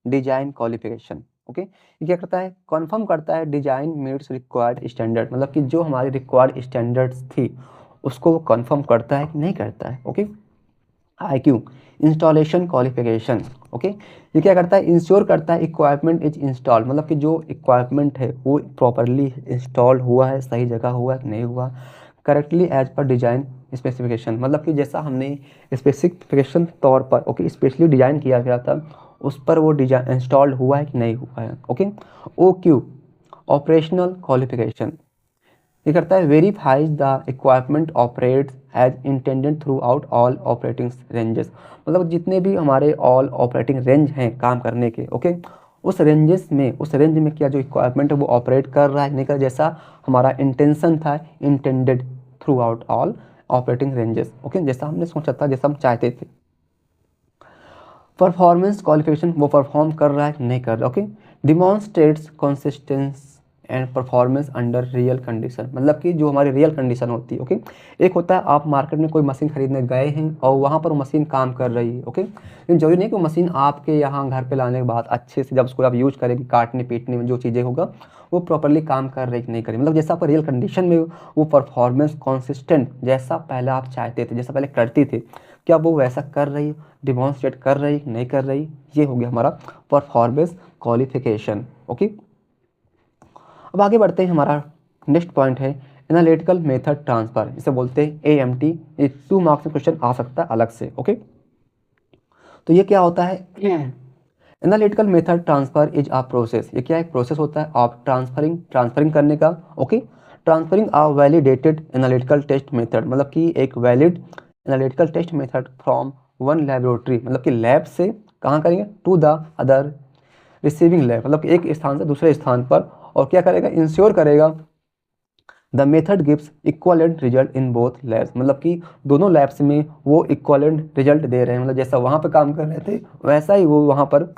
डिजाइन क्वालिफिकेशन। ओके, ये क्या करता है, कन्फर्म करता है डिजाइन मीट्स रिक्वायर्ड स्टैंडर्ड, मतलब कि जो हमारी रिक्वायर्ड स्टैंडर्ड्स थी उसको वो कन्फर्म करता है कि नहीं करता है। Okay, IQ installation qualification. Okay, ये क्या करता है, इंश्योर करता है इक्वाइपमेंट इज इंस्टॉल, मतलब कि जो इक्वाइपमेंट है वो प्रॉपरली इंस्टॉल हुआ है, सही जगह हुआ है कि नहीं हुआ, correctly as per design specification, मतलब कि जैसा हमने स्पेसिफिकेशन तौर पर ओके स्पेशली डिजाइन किया गया था उस पर वो डिजाइन इंस्टॉल्ड हुआ है कि नहीं हुआ है। ओके, OQ ऑपरेशनल क्वालिफिकेशन, ये करता है verifies the equipment operates as intended throughout all operating ranges, मतलब जितने भी हमारे ऑल ऑपरेटिंग रेंज हैं काम करने के। ओके, उस रेंज में क्या जो इक्वाइपमेंट है वो ऑपरेट कर रहा है नहीं कर, जैसा हमारा इंटेंशन था, intended throughout all operating ranges. Okay, जैसा हमने सोचा था, जैसा हम चाहते थे। परफॉर्मेंस क्वालिफिकेशन, वो परफॉर्म कर रहा है नहीं कर रहा। Okay, demonstrates consistence and performance under real condition, मतलब कि जो हमारी रियल कंडीशन होती है। ओके, एक होता है आप मार्केट में कोई मशीन खरीदने गए हैं और वहाँ पर वो मशीन काम कर रही है। ओके, लेकिन जरूरी नहीं कि वो मशीन आपके यहाँ घर पे लाने के बाद अच्छे से जब उसको आप यूज करेंगे, काटने पीटने में जो चीज़ें होगा वो प्रॉपरली काम कर रही कि नहीं करें, मतलब जैसा आपका रियल कंडीशन में वो परफॉर्मेंस कॉन्सिस्टेंट जैसा पहले आप चाहते थे, जैसा पहले करती थे, क्या वो वैसा कर रही है, डिमॉन्स्ट्रेट कर रही नहीं कर रही, ये हो गया हमारा परफॉर्मेंस क्वालिफिकेशन। ओके, अब आगे बढ़ते हैं, हमारा नेक्स्ट पॉइंट है एनालिटिकल मेथड ट्रांसफर, इसे बोलते हैं AMT। ये 2 मार्क्स में क्वेश्चन आ सकता है अलग से। ओके, तो ये क्या होता है, analytical method transfer is a process, ये क्या एक प्रोसेस होता है ऑफ ट्रांसफरिंग करने का। Okay, transferring a validated analytical test method, मतलब कि एक valid analytical test method from one laboratory, मतलब कि लैब से कहाँ करेंगे, to the other receiving lab, मतलब कि एक स्थान से दूसरे स्थान पर, और क्या करेगा, इंश्योर करेगा the method gives equivalent result in both labs, मतलब कि दोनों लैब्स में वो इक्वलेंट रिजल्ट दे रहे हैं, मतलब जैसा वहाँ पर काम कर रहे थे वैसा ही वो वहाँ पर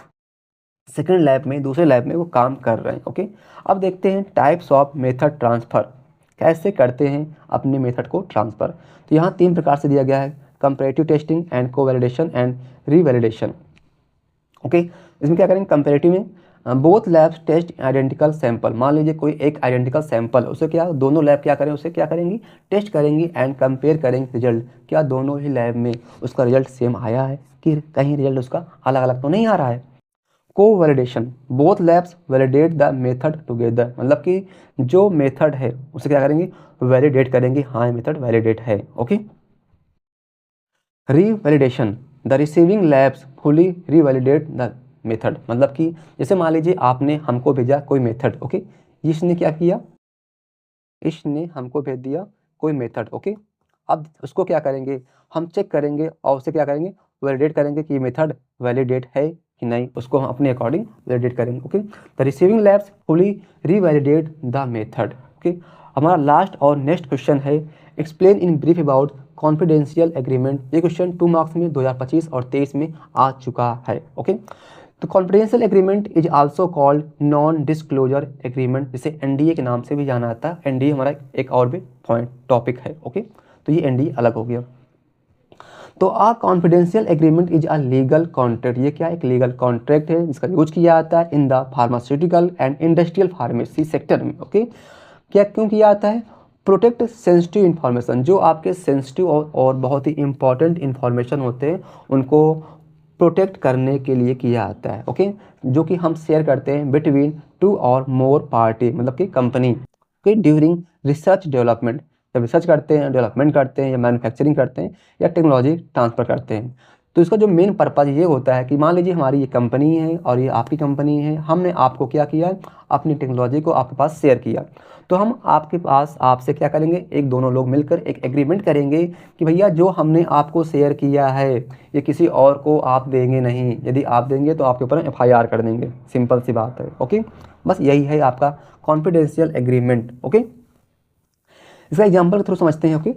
सेकेंड लैब में, दूसरे लैब में वो काम कर रहे हैं। ओके, अब देखते हैं टाइप्स ऑफ मेथड ट्रांसफ़र, कैसे करते हैं अपने मेथड को ट्रांसफ़र। तो यहाँ 3 प्रकार से दिया गया है, comparative testing and covalidation and revalidation. Okay, इसमें क्या करेंगे, कंपैरेटिव में both labs test identical sample, मान लीजिए कोई एक आइडेंटिकल सैंपल, उसे क्या दोनों लैब क्या करें, उसे क्या करेंगी, टेस्ट करेंगी एंड कंपेयर करेंगे रिजल्ट, क्या दोनों ही लैब में उसका रिजल्ट सेम आया है कि कहीं रिजल्ट उसका अलग अलग तो नहीं आ रहा है। Covalidation, both labs validate the method together, मतलब कि जो मेथड है उसे क्या करेंगे, वैलिडेट करेंगे, हाँ ये मेथड वैलिडेट है। Okay, revalidation, the receiving labs fully revalidate the method, मतलब कि जैसे मान लीजिए आपने हमको भेजा कोई मेथड। ओके, इसने क्या किया, इसने हमको भेज दिया कोई मेथड। ओके, अब उसको क्या करेंगे, हम चेक करेंगे और उसे क्या करेंगे, वैलिडेट करेंगे कि ये मेथड वैलिडेट है कि नहीं, उसको हम अपने अकॉर्डिंग वैलिडेट करेंगे। Okay, the receiving labs fully revalidate the method. Okay, हमारा लास्ट और नेक्स्ट क्वेश्चन है explain in brief about confidential agreement. ये क्वेश्चन 2 मार्क्स में 2025 और 23 में आ चुका है। ओके, तो confidential agreement is also called non disclosure agreement, जिसे NDA के नाम से भी जाना जाता है। NDA हमारा एक और भी पॉइंट टॉपिक है। ओके, तो ये NDA अलग हो गया। तो a confidential agreement is a legal contract, ये क्या एक लीगल कॉन्ट्रैक्ट है जिसका यूज किया जाता है in the pharmaceutical and industrial pharmacy sector में। ओके, क्या क्यों किया जाता है, प्रोटेक्ट सेंसिटिव इन्फॉर्मेशन, जो आपके सेंसिटिव और बहुत ही इंपॉर्टेंट इन्फॉर्मेशन होते हैं उनको प्रोटेक्ट करने के लिए किया जाता है। ओके, जो कि हम शेयर करते हैं बिटवीन 2 और मोर पार्टी, मतलब कि कंपनी के ड्यूरिंग रिसर्च डेवलपमेंट, जब रिसर्च करते हैं, डेवलपमेंट करते हैं या मैन्युफैक्चरिंग करते हैं या टेक्नोलॉजी ट्रांसफ़र करते हैं। तो इसका जो मेन पर्पज़ ये होता है कि मान लीजिए हमारी ये कंपनी है और ये आपकी कंपनी है, हमने आपको क्या किया, अपनी टेक्नोलॉजी को आपके पास शेयर किया, तो हम आपके पास आपसे क्या करेंगे, एक दोनों लोग मिलकर एक एग्रीमेंट करेंगे कि भैया जो हमने आपको शेयर किया है ये किसी और को आप देंगे नहीं, यदि आप देंगे तो आपके ऊपर FIR कर देंगे, सिंपल सी बात है। ओके, बस यही है आपका कॉन्फिडेंशियल एग्रीमेंट। ओके, इसका एग्जाम्पल के थ्रू समझते हैं। Okay,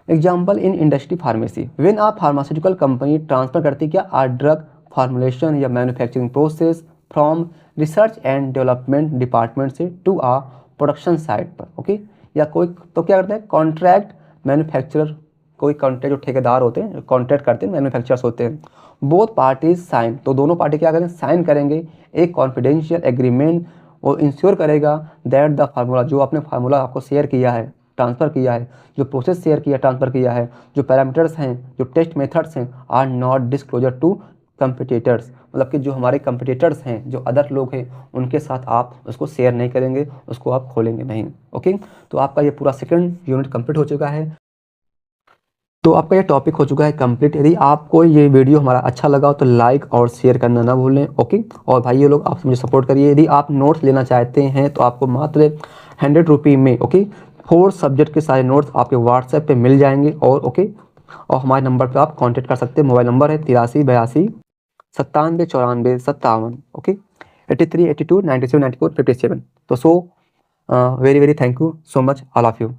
example in industry pharmacy, when a pharmaceutical company transfer करती क्या आ ड्रग फॉर्मुलेशन या manufacturing process from research and development department से टू आ प्रोडक्शन साइट पर। ओके, या कोई तो क्या करते हैं, कॉन्ट्रैक्ट मैन्युफैक्चरर, कोई कॉन्ट्रैक्ट जो ठेकेदार होते हैं, कॉन्ट्रैक्ट करते हैं, मैन्युफैक्चरर्स होते हैं, बोथ पार्टीज साइन, तो दोनों पार्टी क्या करें, साइन करेंगे एक कॉन्फिडेंशियल एग्रीमेंट, और इंश्योर करेगा दैट द फार्मूला, जो आपने फार्मूला आपको शेयर किया है, ट्रांसफ़र किया है, जो प्रोसेस शेयर किया ट्रांसफ़र किया है, जो पैरामीटर्स हैं, जो टेस्ट मेथड्स हैं, are not disclosure to competitors, मतलब कि जो हमारे कंपिटिटर्स हैं, जो अदर लोग हैं, उनके साथ आप उसको शेयर नहीं करेंगे, उसको आप खोलेंगे नहीं। ओके, तो आपका ये पूरा सेकंड यूनिट कंप्लीट हो चुका है। तो आपका ये टॉपिक हो चुका है कंप्लीट। यदि आपको ये वीडियो हमारा अच्छा लगा हो तो लाइक और शेयर करना ना भूलें। ओके, और भाई ये लोग आप मुझे सपोर्ट करिए। यदि आप नोट्स लेना चाहते हैं तो आपको मात्र 100 रुपये में, ओके, 4 सब्जेक्ट के सारे नोट्स आपके व्हाट्सएप पे मिल जाएंगे। और ओके, और हमारे नंबर पे आप कांटेक्ट कर सकते हैं। मोबाइल नंबर है 83 82 97 94 57। ओके, 83 82 97 94 57। तो very very thank you so much all of you.